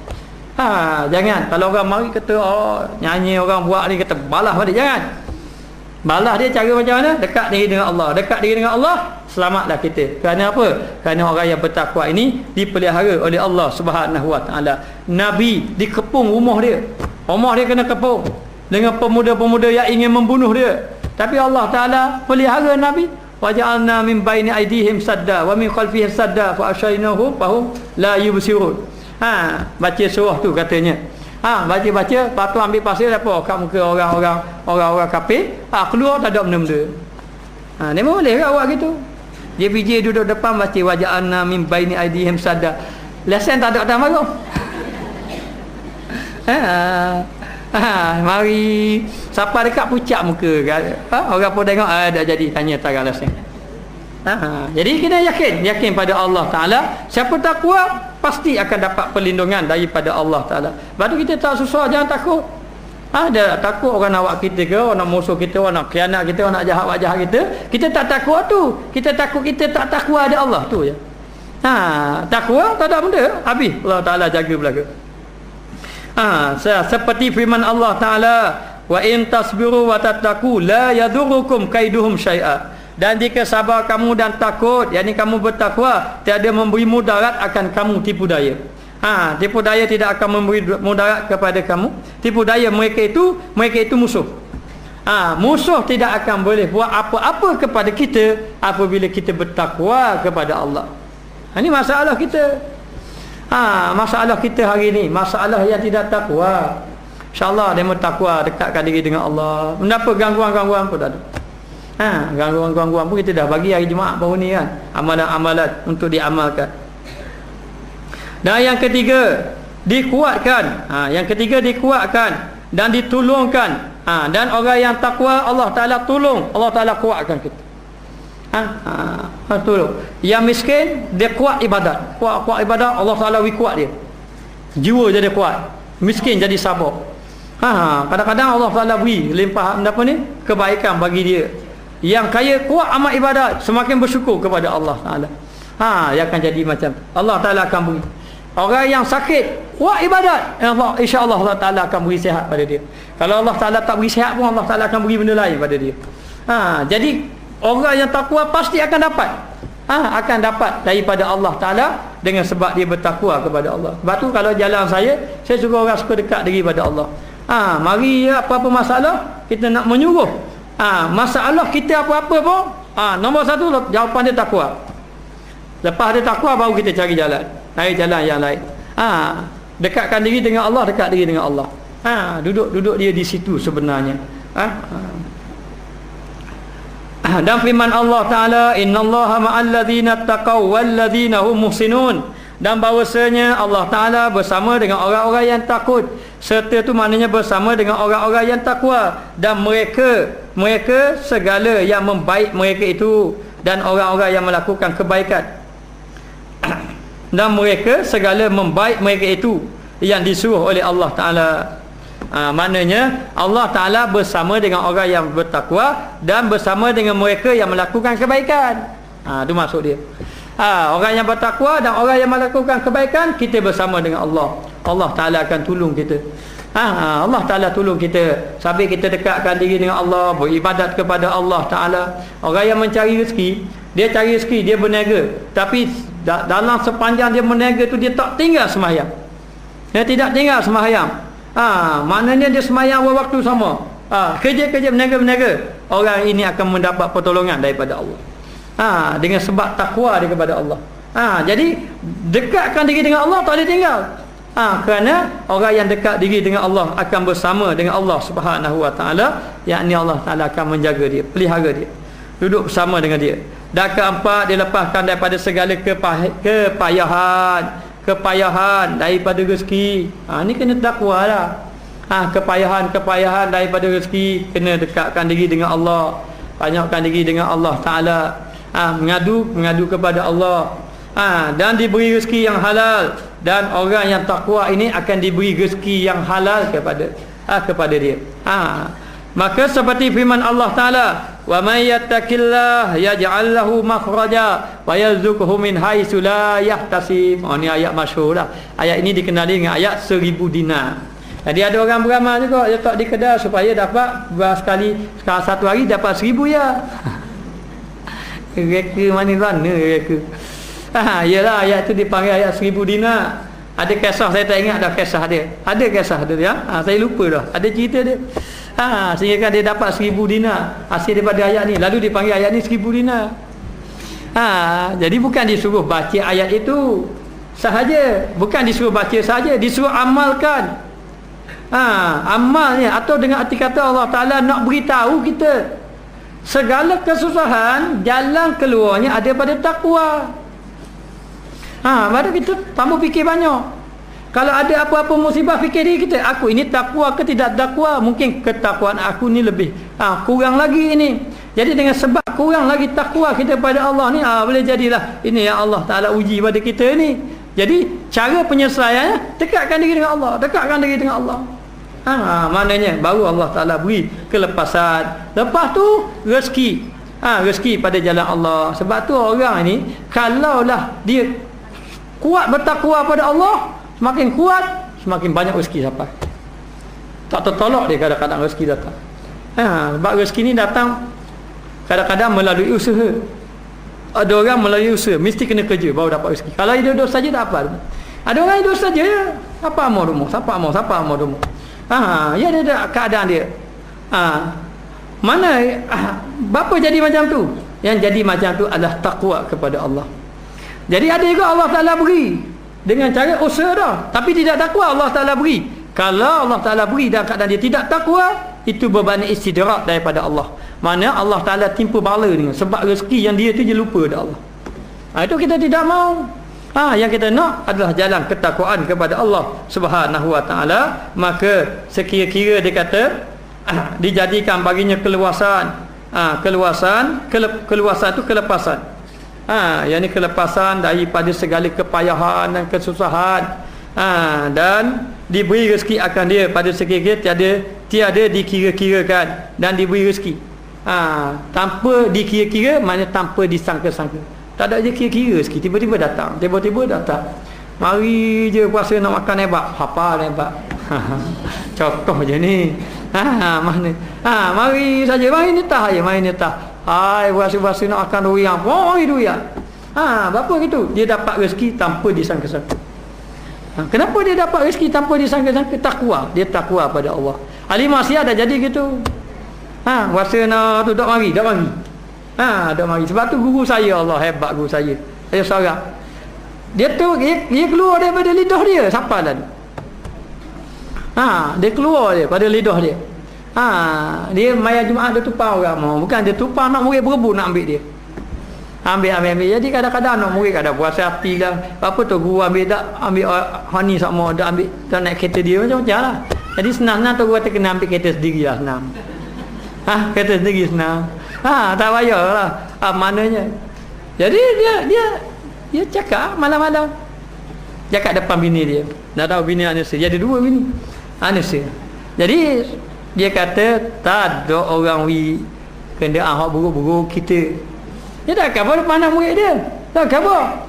Jangan kalau orang mari kata nyanyi orang buat ni, kata balas balik, jangan. Balas dia cara macam mana? Dekat diri dengan Allah. Dekat diri dengan Allah, selamatlah kita. Kerana apa? Kerana orang yang bertakwa ini dipelihara oleh Allah Subhanahu Wa Taala. Nabi dikepung rumah dia. Rumah dia kena kepung dengan pemuda-pemuda yang ingin membunuh dia. Tapi Allah Taala pelihara Nabi. Waja'alna min baini aydihim sadda wa min khalfihim sadda fa ashaynahum fahum la yubsirun. Baca surah tu katanya. Baca-baca, lepas tu ambil pasir apa kat muka orang-orang kafir, keluar tak ada benda-benda. Dia boleh ke buat gitu? Dia biji duduk depan baca waja'alna min baini aydihim sadda. Lesen tak ada marah. Mari siapa dekat pucat muka orang pun tengok dah jadi tanya tarang lesen. Jadi kita yakin pada Allah Ta'ala. Siapa takwa pasti akan dapat perlindungan daripada Allah Ta'ala. Lepas tu kita tak susah, jangan takut. Ada takut orang nak buat kita ke, orang nak musuh kita, orang nak khianat kita, orang nak jahat kita. Kita tak takut tu. Kita takut kita tak takwa ada Allah tu je. Takwa tak ada benda, habis Allah Ta'ala jaga belaka. Seperti firman Allah Ta'ala, wa in tasbiru wa tattaqu la yadurukum kaiduhum syai'a. Dan jika sabar kamu dan takut, yakni kamu bertakwa, tiada memberi mudarat akan kamu tipu daya. Tipu daya tidak akan memberi mudarat kepada kamu. Tipu daya mereka itu musuh. Musuh tidak akan boleh buat apa-apa kepada kita apabila kita bertakwa kepada Allah. Ini masalah kita. Masalah kita hari ini, masalah yang tidak takwa. InsyaAllah dia bertakwa, dekatkan diri dengan Allah. Mendapat gangguan-gangguan pun tak ada. Gangguan-gangguan pun kita dah bagi hari Jumaat baru ni kan, amalan-amalan untuk diamalkan. Dan yang ketiga dikuatkan, dan ditolongkan. Dan orang yang takwa Allah Ta'ala tolong, Allah Ta'ala kuatkan kita. Tolong. Yang miskin dia kuat ibadat, kuat ibadat, Allah Ta'ala kuat dia. Jiwa jadi kuat, miskin jadi sabar. Kadang-kadang Allah Ta'ala beri limpah kebaikan bagi dia. Yang kaya kuat amat ibadat, semakin bersyukur kepada Allah Ta'ala. Dia akan jadi macam Allah Ta'ala akan beri. Orang yang sakit kuat ibadat, insya-Allah Allah Ta'ala akan beri sihat pada dia. Kalau Allah Ta'ala tak beri sihat pun, Allah Ta'ala akan beri benda lain pada dia. Jadi orang yang takwa pasti akan dapat daripada Allah Ta'ala dengan sebab dia bertakwa kepada Allah. Sebab tu kalau jalan saya suruh orang suka dekat diri pada Allah. Mari apa-apa masalah kita nak menyuruh. Masalah kita apa-apa pun, nombor satu jawapan dia takwa. Lepas dia takwa baru kita cari jalan yang lain. Dekatkan diri dengan Allah, dekat diri dengan Allah. Duduk dia di situ sebenarnya. Dan firman Allah Ta'ala, innallaha ma'al ladzina taqaw wal ladzina hum muhsinun. Dan bahawasanya Allah Ta'ala bersama dengan orang-orang yang takut. Serta tu maknanya bersama dengan orang-orang yang takwa. Dan mereka segala yang membaik mereka itu, dan orang-orang yang melakukan kebaikan. Dan mereka segala membaik mereka itu yang disuruh oleh Allah Ta'ala. Maknanya Allah Ta'ala bersama dengan orang yang bertakwa dan bersama dengan mereka yang melakukan kebaikan. Itu maksud dia. Orang yang bertakwa dan orang yang melakukan kebaikan, kita bersama dengan Allah. Allah Ta'ala akan tolong kita. Allah Ta'ala tolong kita sampai kita dekatkan diri dengan Allah, beribadat kepada Allah Ta'ala. Orang yang mencari rezeki, dia cari rezeki, dia berniaga, tapi dalam sepanjang dia berniaga tu, dia tak tinggal sembahyang. Dia tidak tinggal sembahyang. Maknanya dia sembahyang waktu sama. Kerja-kerja berniaga. Orang ini akan mendapat pertolongan daripada Allah. Dengan sebab takwa dia kepada Allah. Jadi dekatkan diri dengan Allah, tak boleh tinggal. Kerana orang yang dekat diri dengan Allah akan bersama dengan Allah Subhanahu Wa Taala, yakni Allah Taala akan menjaga dia, pelihara dia, duduk bersama dengan dia. Dan keempat, dia lepaskan daripada segala kepayahan daripada rezeki. Ni kena takwa lah. Kepayahan daripada rezeki, kena dekatkan diri dengan Allah, banyakkan diri dengan Allah Taala, mengadu kepada Allah, dan diberi rezeki yang halal. Dan orang yang takwa ini akan diberi rezeki yang halal kepada dia. Maka seperti firman Allah Taala, wa may yattaqillah yaj'al lahu makhraja wa yarzuqhu min haitsu la yahtasib. Ini ayat masyhur lah. Ayat ini dikenali dengan ayat 1000 dinar. Jadi ada orang beramal juga, dia letak di kedai supaya dapat sekarang satu hari dapat 1000 ya. Reka mana reka. Yalah, ayat tu dipanggil ayat 1000 dinar. Ada kisah, saya tak ingat dah kisah dia. Ada kisah dia, saya lupa dah. Ada cerita dia. Sehingga kan dia dapat 1000 dinar hasil daripada ayat ni. Lalu dipanggil ayat ni 1000 dinar. Jadi bukan disuruh baca ayat itu sahaja, bukan disuruh baca sahaja, disuruh amalkan. Amalnya, atau dengan arti kata Allah Ta'ala nak beritahu kita segala kesusahan, jalan keluarnya ada pada takwa. Baru kita tambah fikir banyak. Kalau ada apa-apa musibah, fikir diri kita, aku ini takwa ke tidak takwa? Mungkin ketakwaan aku ni lebih kurang lagi ini. Jadi dengan sebab kurang lagi takwa kita pada Allah ni, boleh jadilah ini yang Allah Ta'ala uji pada kita ni. Jadi cara penyelesaiannya, dekatkan diri dengan Allah, dekatkan diri dengan Allah. Maknanya baru Allah Ta'ala beri kelepasan. Lepas tu rezeki, rezeki pada jalan Allah. Sebab tu orang ni, kalaulah dia kuat bertakwa pada Allah, semakin kuat, semakin banyak rezeki sampai. Tak tertolak dia kadang-kadang rezeki datang. Sebab rezeki ni datang kadang-kadang melalui usaha. Ada orang melalui usaha, mesti kena kerja baru dapat rezeki. Kalau hidup saja tak apa. Ada orang hidup saja, apa mau rumah, siapa mau rumah. Ya, dia ada keadaan dia. Mana bapa jadi macam tu? Yang jadi macam tu adalah takwa kepada Allah. Jadi ada juga Allah Ta'ala beri dengan cara usaha dah, tapi tidak takwa Allah Ta'ala beri. Kalau Allah Ta'ala beri dalam keadaan dia tidak takwa, itu berbanding istidrak daripada Allah. Mana Allah Ta'ala timpa bala dengan sebab rezeki yang dia tu je lupa dah Allah. Itu kita tidak mau. Yang kita nak adalah jalan ketakwaan kepada Allah Subhanahu Wa Ta'ala. Maka sekira-kira dia kata dijadikan baginya keluasan. Keluasan itu kelepasan. Yang ni kelepasan daripada segala kepayahan dan kesusahan. Dan diberi rezeki akan dia pada sekira-kira tiada dikira-kirakan dan diberi rezeki. Tanpa dikira-kira, maknanya tanpa disangka-sangka. Tak ada je kira-kira rezeki, tiba-tiba datang. Mari je puasa nak makan hebat, hafal hebat. Contoh je ni. Mana? Mari saja, mari nitah je, mari nitah. Puasa-puasa nak makan durian, mari durian. Berapa gitu? Dia dapat rezeki tanpa disangka-sangka. Kenapa dia dapat rezeki tanpa disangka-sangka? Takwa. Dia takwa pada Allah. Ahli maksiat dah jadi gitu. Puasa nak tu tak mari. Dah mari. Sebab tu guru saya, Allah hebat guru saya. Saya seorang. Dia tu dia keluar daripada lidah dia, siapa dah tu. Dia keluar dia pada lidah dia. Dia maya Jumaat dia tumpah orang mau. Bukan dia tumpah, nak murid berebut nak ambil dia. Ambil. Jadi kadang-kadang nak murid kadang puasa hati lah. Apa tu guru ambil hani sama dah ambil tak naik kereta dia macam-macam lah. Jadi senang-senang tu guru kata kena ambil kereta sendiri lah, senang. Kereta sendiri senang. Tak payahlah. Maknanya. Jadi dia cakap malam-malam. Cakap depan bini dia. Dah tahu bini Anas. Dia ada dua bini. Anas. Jadi dia kata tak ada orang kena ahok buruk-buruk kita. Dia tak khabar depan anak murid dia. Tak khabar.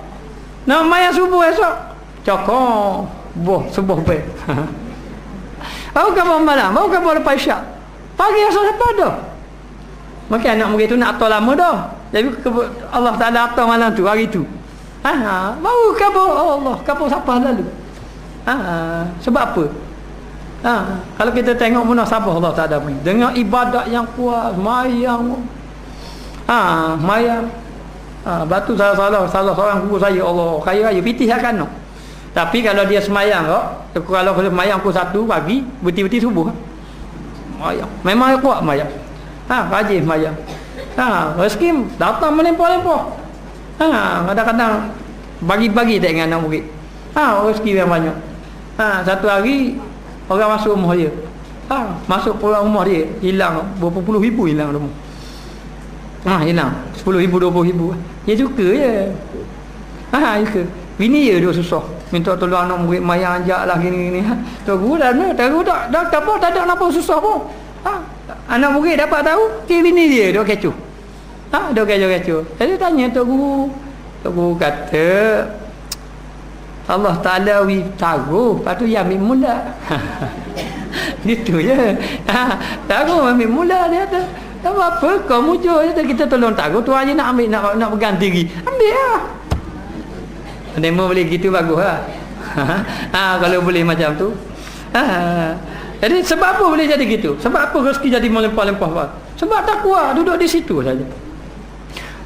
Nak maya subuh esok. Cokong. Subuh baik. Baru khabar malam. Baru khabar lepas isyak. Pagi esok siapa dah? Maka anak murid tu nak atur lama dah. Jadi Allah Ta'ala atur malam tu, hari tu. Baru khabar Allah. Khabar siapa lalu? Sebab apa? Kalau kita tengok munasabah Allah Ta'ala beri dengan ibadat yang kuat, mayang. Mayang. Batu salah seorang guru saya, Allah kaya raya pitih akan no. Tapi kalau dia semayang kok, kalau semayang pukul 1 pagi, betul-betul subuh. Semayang. Memang kuat semayang. Rajin semayang. Rezeki datang melempar-lempar. Kadang-kadang bagi-bagi tak dengan anak murid. Rezeki yang banyak. Satu hari orang masuk rumah dia. Masuk pulang rumah dia, hilang berapa puluh ribu hilang rumah. Hilang 10,000 20,000. Dia suka je. Suka. Bini dia susah. Minta tolong anak murid mayang ajaklah gini-gini. Tahu dah tak ada apa susah pun. Anak murid dapat tahu, bini dia dok kecoh. Dok kecoh. Jadi tanya tok guru. Tok guru kata Allah Ta'ala tahu, lepas tu yang ambil mula. Gitu je. Tahu ambil mula dia kata. Tak apa, kau muncul je kita tolong tahu tu aja nak ambil nak berganti lagi. Ambil lah. Demo boleh gitu bagus lah. Kalau boleh macam tu. Jadi sebab apa boleh jadi gitu? Sebab apa rezeki jadi melimpah-limpah? Sebab takwa duduk di situ saja.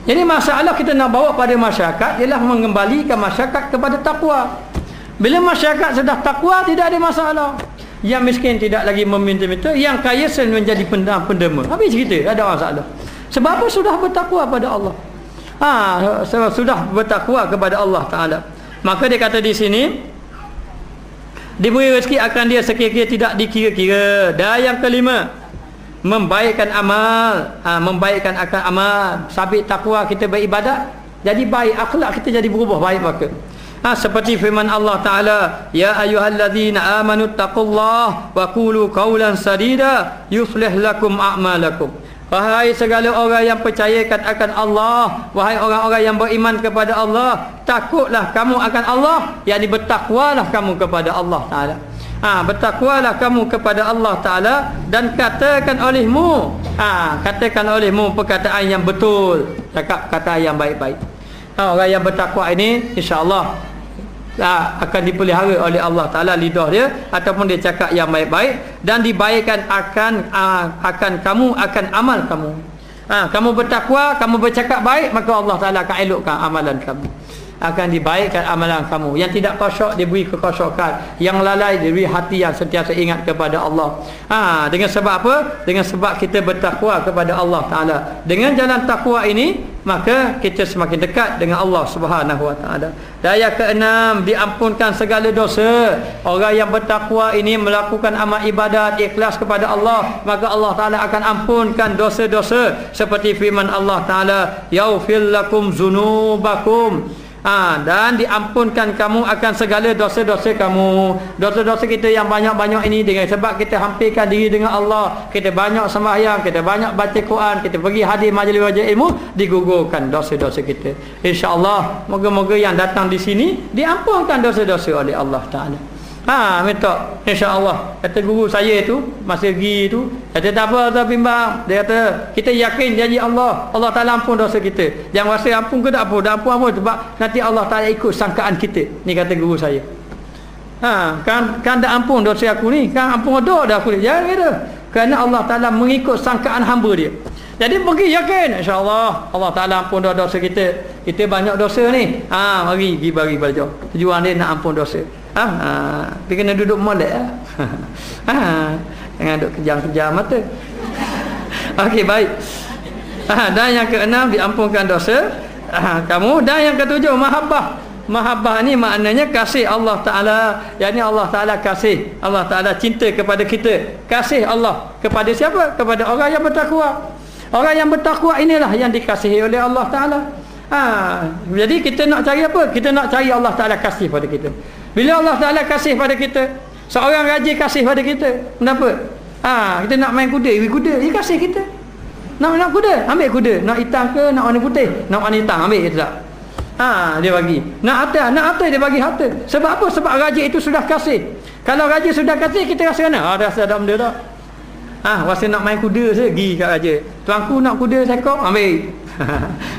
Jadi masalah kita nak bawa pada masyarakat ialah mengembalikan masyarakat kepada takwa. Bila masyarakat sudah takwa, tidak ada masalah. Yang miskin tidak lagi meminta-minta, yang kaya menjadi pendema. Habis cerita, ada masalah. Sebab apa? Sudah bertakwa pada Allah. Sudah bertakwa kepada Allah Ta'ala. Maka dia kata di sini, diberi rezeki akan dia sekira-kira tidak dikira-kira. Dan yang kelima, membaikkan amal. Membaikkan akan amal. Sabit takwa kita beribadat, jadi baik, akhlak kita jadi berubah baik maka. Seperti firman Allah Ta'ala, ya ayyuhalladzina amanu taqullaha wa qulu qawlan sadida yuslih lakum a'malakum. Wahai segala orang yang percayakan akan Allah, wahai orang-orang yang beriman kepada Allah, takutlah kamu akan Allah, yakni bertakwalah kamu kepada Allah Ta'ala. Bertakwalah kamu kepada Allah Ta'ala dan katakan olehmu perkataan yang betul, cakap kata yang baik-baik. Orang yang bertakwa ini insya-Allah akan dipelihara oleh Allah Ta'ala lidah dia, ataupun dia cakap yang baik-baik, dan dibaikkan akan kamu, akan amal kamu. Kamu bertakwa, kamu bercakap baik, maka Allah Ta'ala akan elokkan amalan kamu, akan dibaikkan amalan kamu. Yang tidak khusyuk diberi kekhusyukan, yang lalai diberi hati yang sentiasa ingat kepada Allah. Dengan sebab apa? Dengan sebab kita bertakwa kepada Allah Ta'ala. Dengan jalan takwa ini, maka kita semakin dekat dengan Allah Subhanahu Wa Ta'ala. Dan yang keenam, diampunkan segala dosa. Orang yang bertakwa ini melakukan amal ibadat ikhlas kepada Allah, maka Allah Ta'ala akan ampunkan dosa-dosa. Seperti firman Allah Ta'ala, yaghfir lakum zunubakum. Dan diampunkan kamu akan segala dosa-dosa kamu. Dosa-dosa kita yang banyak-banyak ini dengan sebab kita hampirkan diri dengan Allah, kita banyak sembahyang, kita banyak baca Quran, kita pergi hadir majlis-majlis ilmu, digugurkan dosa-dosa kita. InsyaAllah, moga-moga yang datang di sini diampunkan dosa-dosa oleh Allah Ta'ala. Minta insya-Allah. Kata guru saya tu masa pergi tu, kata tak apa tak bimbang. Dia kata kita yakin janji Allah, Allah Taala ampun dosa kita. Jangan rasa ampun ke tak apa, dah ampun apa, sebab nanti Allah Taala ikut sangkaan kita. Ni kata guru saya. Kan dah ampun dosa aku ni, kan ampun dosa dah aku ni. Jangan kata. Kerana Allah Taala mengikut sangkaan hamba dia. Jadi pergi yakin insya-Allah Allah Taala ampun dosa kita. Kita banyak dosa ni. Mari pergi bagi belajar. Tujuan dia nak ampun dosa. Dia kena duduk molek lah. Jangan duduk kejam-kejam mata. Okey, baik. Dan yang keenam, diampunkan dosa kamu. Dan yang ketujuh, mahabbah. Mahabbah ni maknanya kasih Allah Ta'ala. Yang ni Allah Ta'ala kasih, Allah Ta'ala cinta kepada kita. Kasih Allah kepada siapa? Kepada orang yang bertakwa. Orang yang bertakwa inilah yang dikasihi oleh Allah Ta'ala. Jadi kita nak cari apa? Kita nak cari Allah Ta'ala kasih pada kita. Bila Allah Ta'ala kasih pada kita, seorang raja kasih pada kita, kenapa? Kita nak main kuda, dia kasih kita. Nak kuda, ambil kuda. Nak hitam ke, nak warna putih? Nak warna hitam, ambil kita tak? Dia bagi. Nak harta dia bagi harta. Sebab apa? Sebab raja itu sudah kasih. Kalau raja sudah kasih, kita rasa mana? Rasa ada benda tak? Rasa nak main kuda saja, pergi kat raja. Tuanku nak kuda seekor, ambil.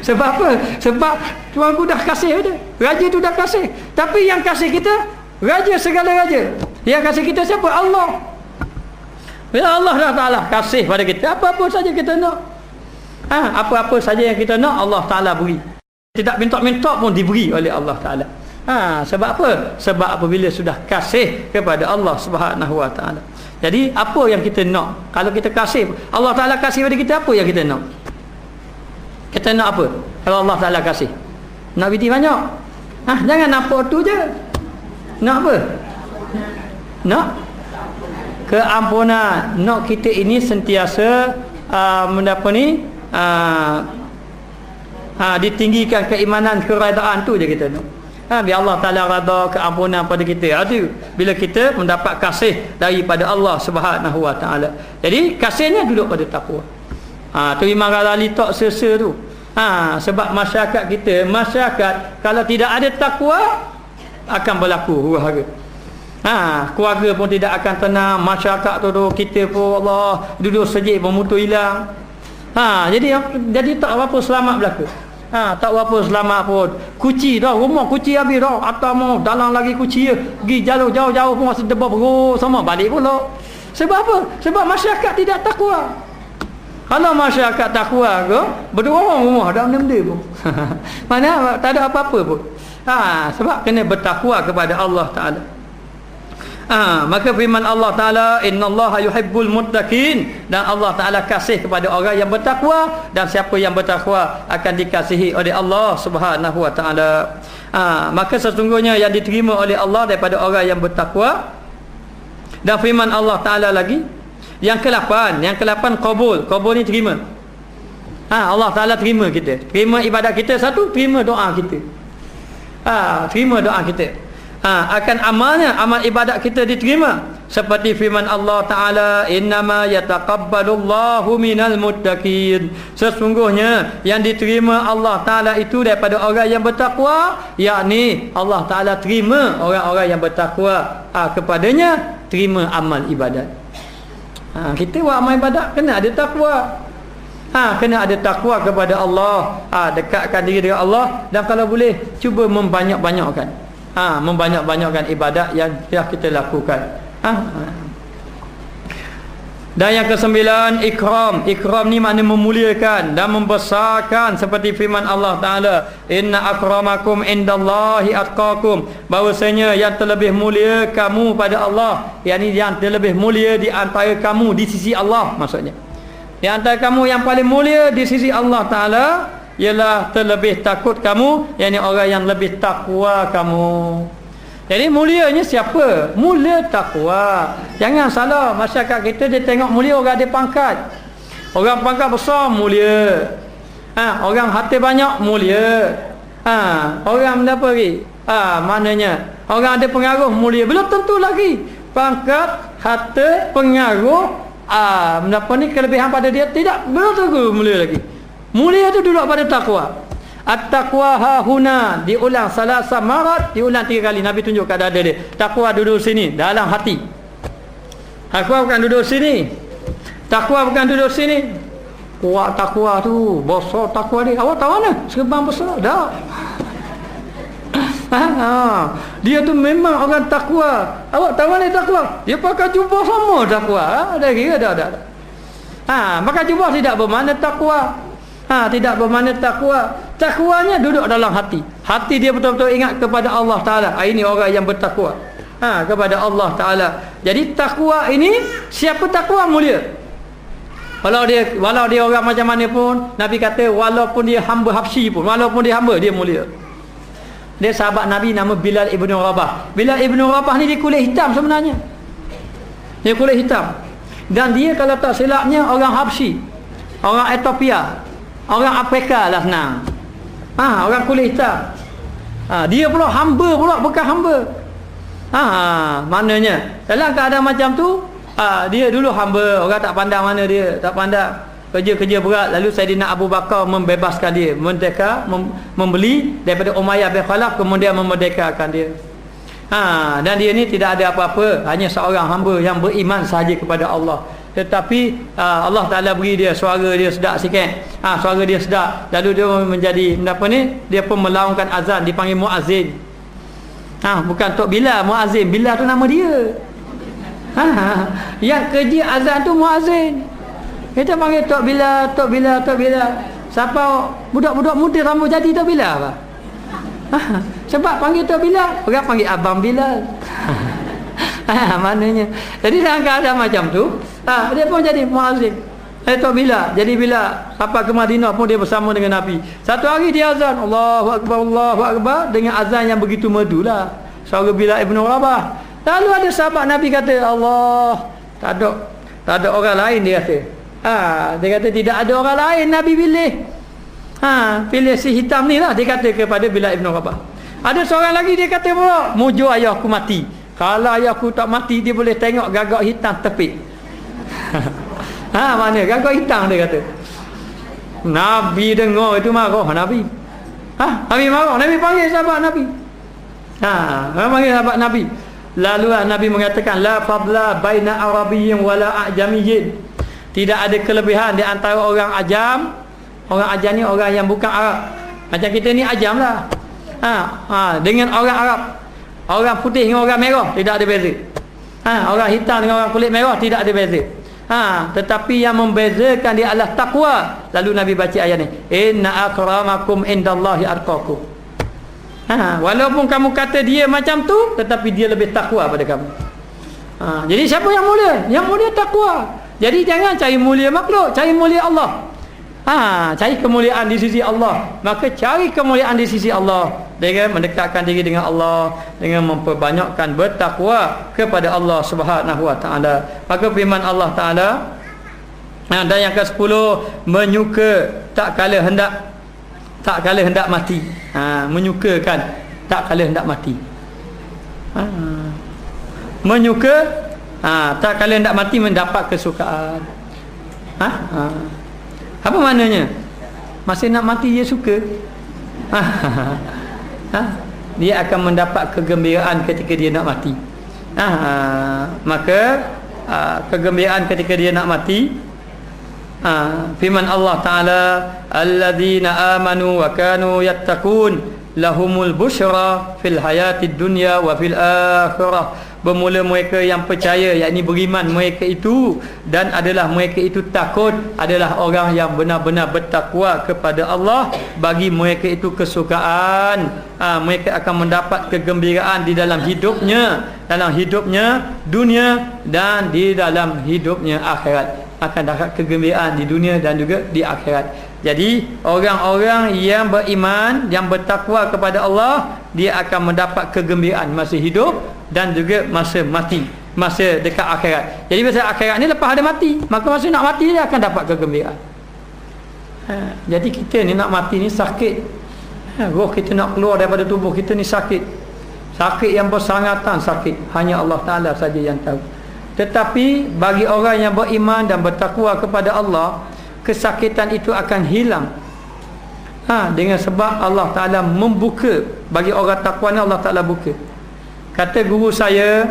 Sebab apa? Sebab tuanku dah kasih dia. Raja tu dah kasih. Tapi yang kasih kita, raja segala raja. Yang kasih kita siapa? Allah. Bila Allah dah Ta'ala kasih pada kita, apa-apa saja kita nak. Apa-apa saja yang kita nak, Allah Ta'ala beri. Tidak minta-minta pun diberi oleh Allah Ta'ala. Sebab apa? Sebab apabila sudah kasih kepada Allah Subhanahu Wa Ta'ala. Jadi apa yang kita nak? Kalau kita kasih, Allah Ta'ala kasih pada kita, apa yang kita nak? Kita nak apa? Kalau Allah Ta'ala kasih, nak biji banyak. Jangan nampak tu je. Nak apa? Nak keampunan. Nak kita ini sentiasa ditinggikan keimanan, keredaan tu je kita nak. Biar Allah Ta'ala rada keampunan pada kita. Itu bila kita mendapat kasih daripada Allah Subhanahu Wa Ta'ala. Jadi kasihnya duduk pada takwa. Tu memang rali tak sesa tu. Sebab masyarakat kita, kalau tidak ada takwa akan berlaku huru-hara. Keluarga pun tidak akan tenang, masyarakat tu kita pun Allah duduk sejik bermutu hilang. Jadi tak apa selamat berlaku. Tak apa selamat pun. Kuci dah, rumah kuci habis dah. Atas mau dalam lagi kuci je. Pergi jauh-jauh pun masa debah berus sama balik pula. Sebab apa? Sebab masyarakat tidak takwa. Kalau masyarakat takwa ke, berdua orang rumah dah benda pun. Mana tak ada apa-apa pun. Sebab kena bertakwa kepada Allah Ta'ala. Maka firman Allah Ta'ala, innallaha yuhibbul muttaqin, dan Allah Ta'ala kasih kepada orang yang bertakwa, dan siapa yang bertakwa akan dikasihi oleh Allah Subhanahu Wa Ta'ala. Maka sesungguhnya yang diterima oleh Allah daripada orang yang bertakwa. Dan firman Allah Ta'ala lagi yang ke-8 qabul ni terima. Allah Ta'ala terima kita, terima ibadat kita. Satu, terima doa kita. Terima doa kita. Akan amal ibadat kita diterima, seperti firman Allah Ta'ala, innama yataqabbalullahu minal muttaqin, sesungguhnya yang diterima Allah Ta'ala itu daripada orang yang bertakwa, yakni Allah Ta'ala terima orang-orang yang bertakwa, kepadanya terima amal ibadat. Kita buat amal ibadat kena ada takwa. Kena ada takwa kepada Allah, dekatkan diri dengan Allah, dan kalau boleh cuba membanyak-banyakkan membanyak-banyakkan ibadat yang telah kita lakukan. Dan yang ke-9, ikram ni makna memuliakan dan membesarkan, seperti firman Allah Ta'ala, inna akramakum indallahi atqakum, bahwasanya yang terlebih mulia kamu pada Allah, yakni yang terlebih mulia di antara kamu di sisi Allah, maksudnya di antara kamu yang paling mulia di sisi Allah Ta'ala ialah terlebih takut kamu, yakni orang yang lebih takwa kamu. Jadi mulianya siapa? Mulia takwa. Jangan salah, masyarakat kita dia tengok mulia orang ada pangkat. Orang pangkat besar mulia. Orang harta banyak mulia. Orang apa lagi? Maknanya orang ada pengaruh mulia. Belum tentu lagi pangkat, harta, pengaruh, kelebihan pada dia tidak belum tentu mulia lagi. Mulia itu duduk pada takwa. At-taqwa hahuna, diulang salasa marat, diulang 3 kali. Nabi tunjuk kat dada dia. Takwa duduk sini, dalam hati. Takwa bukan duduk sini. Takwa bukan duduk sini. Kuat takwa tu, besar takwa dia. Awak tahu mana? Serban besar dah. Dia tu memang orang takwa. Awak tahu mana takwa? Dia pakai jubah sama takwa. Dah kira dah. Maka jubah tidak bermakna takwa. Tidak bermakna takwa. Takwanya duduk dalam hati. Hati dia betul-betul ingat kepada Allah Ta'ala. Ini orang yang bertakwa kepada Allah Ta'ala. Jadi takwa ini, siapa takwa mulia. Walau dia orang macam mana pun, Nabi kata walaupun dia hamba Habsyi pun, walaupun dia hamba, dia mulia. Dia sahabat Nabi, nama Bilal ibn Rabah. Bilal ibn Rabah ni dia kulit hitam sebenarnya. Dia kulit hitam. Dan dia kalau tak silapnya orang Habsyi, orang Ethiopia, orang Afrika lah senang. Orang kulit hitam. Dia pula hamba pula, bukan hamba. Maknanya dalam keadaan macam tu, dia dulu hamba, orang tak pandang mana dia, tak pandang. Kerja-kerja berat, lalu Saidina Abu Bakar membebaskan dia, membeli daripada Umayyah bin Khalaf, kemudian memerdekakan dia. Dan dia ni tidak ada apa-apa, hanya seorang hamba yang beriman sahaja kepada Allah. Tetapi Allah Ta'ala beri dia suara dia sedap sikit. Suara dia sedap, lalu dia menjadi dia pun melaungkan azan, dipanggil muazzin. Bukan Tok Bilal, muazzin. Bilal tu nama dia. Yang kerja azan tu muazzin. Kita panggil Tok Bilal. siapa budak-budak muda rambut jadi tu Bilal apa? Sebab panggil tu Bilal, orang panggil Abang Bilal. Maknanya. Jadi dalam keadaan macam tu, dia pun jadi muazzin. Tu Bilal. Jadi bila sampai ke Madinah pun dia bersama dengan Nabi. Satu hari dia azan, Allahu Akbar, Allahu Akbar, dengan azan yang begitu merdulah. Suara Bilal Ibn Rabah. Lalu ada sahabat Nabi kata, Allah, tak ada orang lain, dia kata. Dia kata tidak ada orang lain Nabi pilih. Pilih si hitam ni lah, dia kata kepada Bilal Ibn Rabah. Ada seorang lagi dia kata pula, mujur ayahku mati. Kalau ayahku tak mati, dia boleh tengok gagak hitam tepik. Mana gagak hitam, dia kata. Nabi dengar itu marah Nabi. Nabi marah, Nabi panggil sahabat Nabi. Panggil sahabat Nabi. Lalu Nabi mengatakan, la fadla baina arabiyyin wala a'jamiyyin. Tidak ada kelebihan di antara orang ajam. Orang ajam ni orang yang bukan Arab. Macam kita ni ajam lah. Dengan orang Arab, orang putih dengan orang merah tidak ada beza. Orang hitam dengan orang kulit merah tidak ada beza. Tetapi yang membezakan dia adalah takwa. Lalu Nabi baca ayat ni, inna akramakum indallahi atqakum. Walaupun kamu kata dia macam tu, tetapi dia lebih takwa pada kamu. Jadi siapa yang mulia? Yang mulia takwa. Jadi jangan cari mulia makhluk, cari mulia Allah. Cari kemuliaan di sisi Allah. Maka cari kemuliaan di sisi Allah dengan mendekatkan diri dengan Allah, dengan memperbanyakkan bertakwa kepada Allah Subhanahu wa taala. Maka firman Allah taala, dan yang ke-10, menyuka tak kala hendak mati. Menyukakan tak kala hendak mati. Menyuka tak kala hendak mati, mendapat kesukaan. Apa maknanya? Masa nak mati dia suka. Dia akan mendapat kegembiraan ketika dia nak mati. Maka kegembiraan ketika dia nak mati, firman Allah Ta'ala, alladzina amanu wa kanu yattaqun lahumul busyra fil hayatid dunya wa fil akhirah. Bermula mereka yang percaya, yakni beriman mereka itu, dan adalah mereka itu takut, adalah orang yang benar-benar bertakwa kepada Allah. Bagi mereka itu kesukaan, mereka akan mendapat kegembiraan di dalam hidupnya dunia dan di dalam hidupnya akhirat. Akan dapat kegembiraan di dunia dan juga di akhirat. Jadi orang-orang yang beriman, yang bertakwa kepada Allah, dia akan mendapat kegembiraan masa hidup dan juga masa mati, masa dekat akhirat. Jadi masa akhirat ni lepas ada mati, maka masa nak mati dia akan dapat kegembiraan. Jadi kita ni nak mati ni sakit. Roh kita nak keluar daripada tubuh kita ni sakit. Sakit yang bersangatan sakit. Hanya Allah Ta'ala saja yang tahu. Tetapi bagi orang yang beriman dan bertakwa kepada Allah, kesakitan itu akan hilang. Dengan sebab Allah Ta'ala membuka. Bagi orang takwa ni Allah Ta'ala buka. Kata guru saya,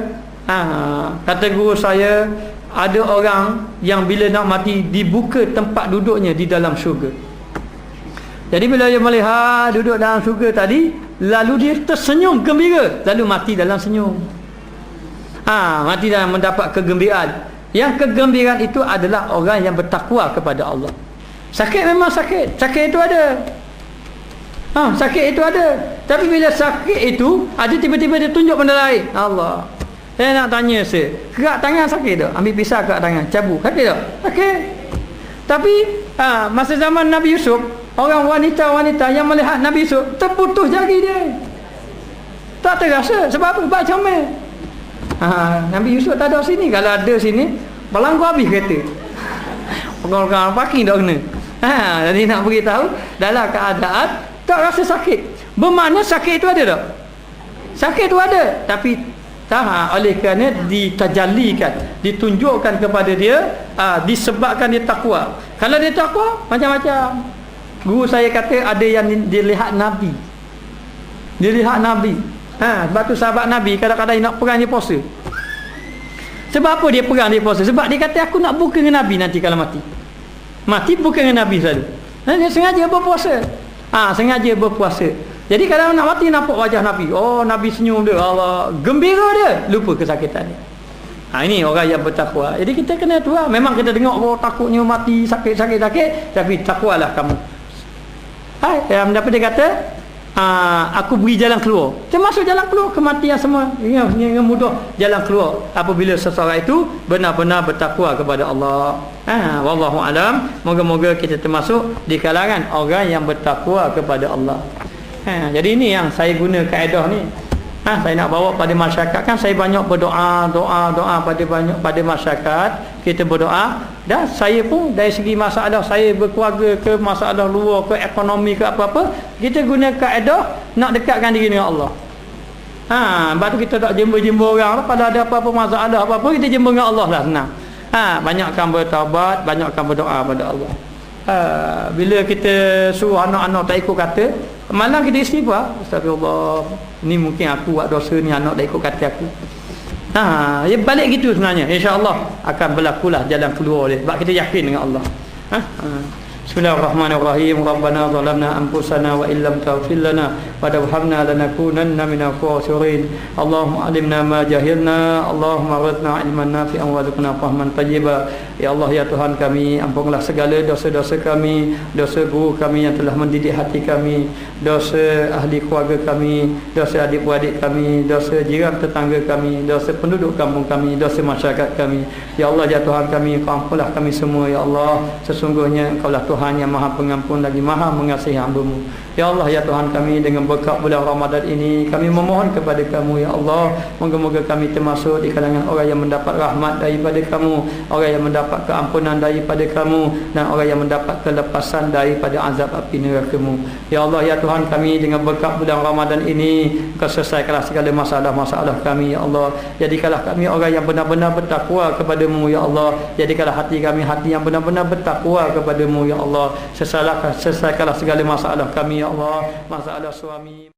ada orang yang bila nak mati dibuka tempat duduknya di dalam syurga. Jadi bila dia melihat duduk dalam syurga tadi, lalu dia tersenyum gembira, lalu mati dalam senyum. Mati dalam mendapat kegembiraan. Yang kegembiraan itu adalah orang yang bertakwa kepada Allah. Sakit memang sakit itu ada. Sakit itu ada. Tapi bila sakit itu ada, tiba-tiba dia tunjuk benda lain. Allah, saya nak tanya saya, kerak tangan sakit tak? Ambil pisau kerak tangan, cabut, sakit tak? Sakit. Tapi masa zaman Nabi Yusuf, orang wanita-wanita yang melihat Nabi Yusuf terputus jari dia. Tak terasa. Sebab apa? Sebab comel. Nabi Yusuf tak ada sini. Kalau ada sini, balangku habis kereta. Orang-orang parking dah kena. Jadi nak beritahu, dalam keadaan tak rasa sakit. Bermakna sakit itu ada tak? Sakit itu ada. Tapi oleh kerana ditajallikan, ditunjukkan kepada dia, disebabkan dia takwa. Kalau dia takwa, macam-macam. Guru saya kata ada yang dilihat Nabi. Dilihat Nabi. Sebab tu sahabat Nabi kadang-kadang nak perang dia puasa. Sebab apa dia perang dia puasa? Sebab dia kata aku nak buka dengan Nabi nanti kalau mati. Mati buka dengan Nabi selalu. Dia sengaja berpuasa. Sengaja berpuasa. Jadi kalau nak mati nampak wajah Nabi. Oh, Nabi senyum dia, Allah, gembira dia, lupa kesakitan dia. Ini orang yang bertakwa. Jadi kita kena tu lah. Memang kita dengar takutnya mati, sakit, tapi takwalah kamu. Dapat dia kata, aku beri jalan keluar. Termasuk jalan keluar kematian semua. Yang mudah jalan keluar apabila seseorang itu benar-benar bertakwa kepada Allah. Wallahu alam. Moga-moga kita termasuk di kalangan orang yang bertakwa kepada Allah. Jadi ini yang saya guna kaedah ni. Saya nak bawa pada masyarakat. Kan saya banyak berdoa pada masyarakat. Kita berdoa. Dan saya pun dari segi masalah saya berkeluarga ke, masalah luar ke, ekonomi ke, apa-apa, kita guna kaedah nak dekatkan diri dengan Allah. Lepas tu kita tak jumpa-jumpa orang. Pada ada apa-apa masalah apa-apa, kita jumpa dengan Allah lah, senang. Banyakkan bertaubat, banyakkan berdoa pada Allah. Bila kita suruh anak-anak tak ikut kata, malam kita istighfar, astagfirullah, ni mungkin aku buat dosa ni, anak tak ikut kata aku. Ya balik gitu sebenarnya. InsyaAllah akan berlakulah jalan keluar dia, sebab kita yakin dengan Allah. Bismillahirrahmanirrahim. Rabbana zalamna anfusana wa illam taghfir lana wa tarhamna lanakunanna minal khasirin. Allahumma alimna ma jahilna, Allahumma rizqna ilman nafi'an wa rizqna fahman tayyiba. Ya Allah, ya Tuhan kami, ampunlah segala dosa-dosa kami, dosa guru kami yang telah mendidik hati kami, dosa ahli keluarga kami, dosa adik-beradik kami, dosa jiran tetangga kami, dosa penduduk kampung kami, dosa masyarakat kami. Ya Allah, ya Tuhan kami, ampunlah kami semua. Ya Allah, sesungguhnya Engkaulah Tuhan yang Maha Pengampun lagi Maha Mengasihi hamba-Mu. Ya Allah, ya Tuhan kami, dengan berkat bulan Ramadan ini kami memohon kepada Kamu, ya Allah, moga-moga kami termasuk di kalangan orang yang mendapat rahmat daripada Kamu, orang yang mendapat keampunan daripada Kamu, dan orang yang mendapat kelepasan daripada azab api neraka-Mu. Ya Allah, ya Tuhan kami, dengan berkat bulan Ramadan ini Kau selesaikanlah segala masalah-masalah kami, ya Allah. Jadikanlah kami orang yang benar-benar bertakwa kepada-Mu, ya Allah. Jadikanlah hati kami hati yang benar-benar bertakwa kepada-Mu, ya Allah. Selesaikanlah segala masalah kami, ya Allah. Masalah suami.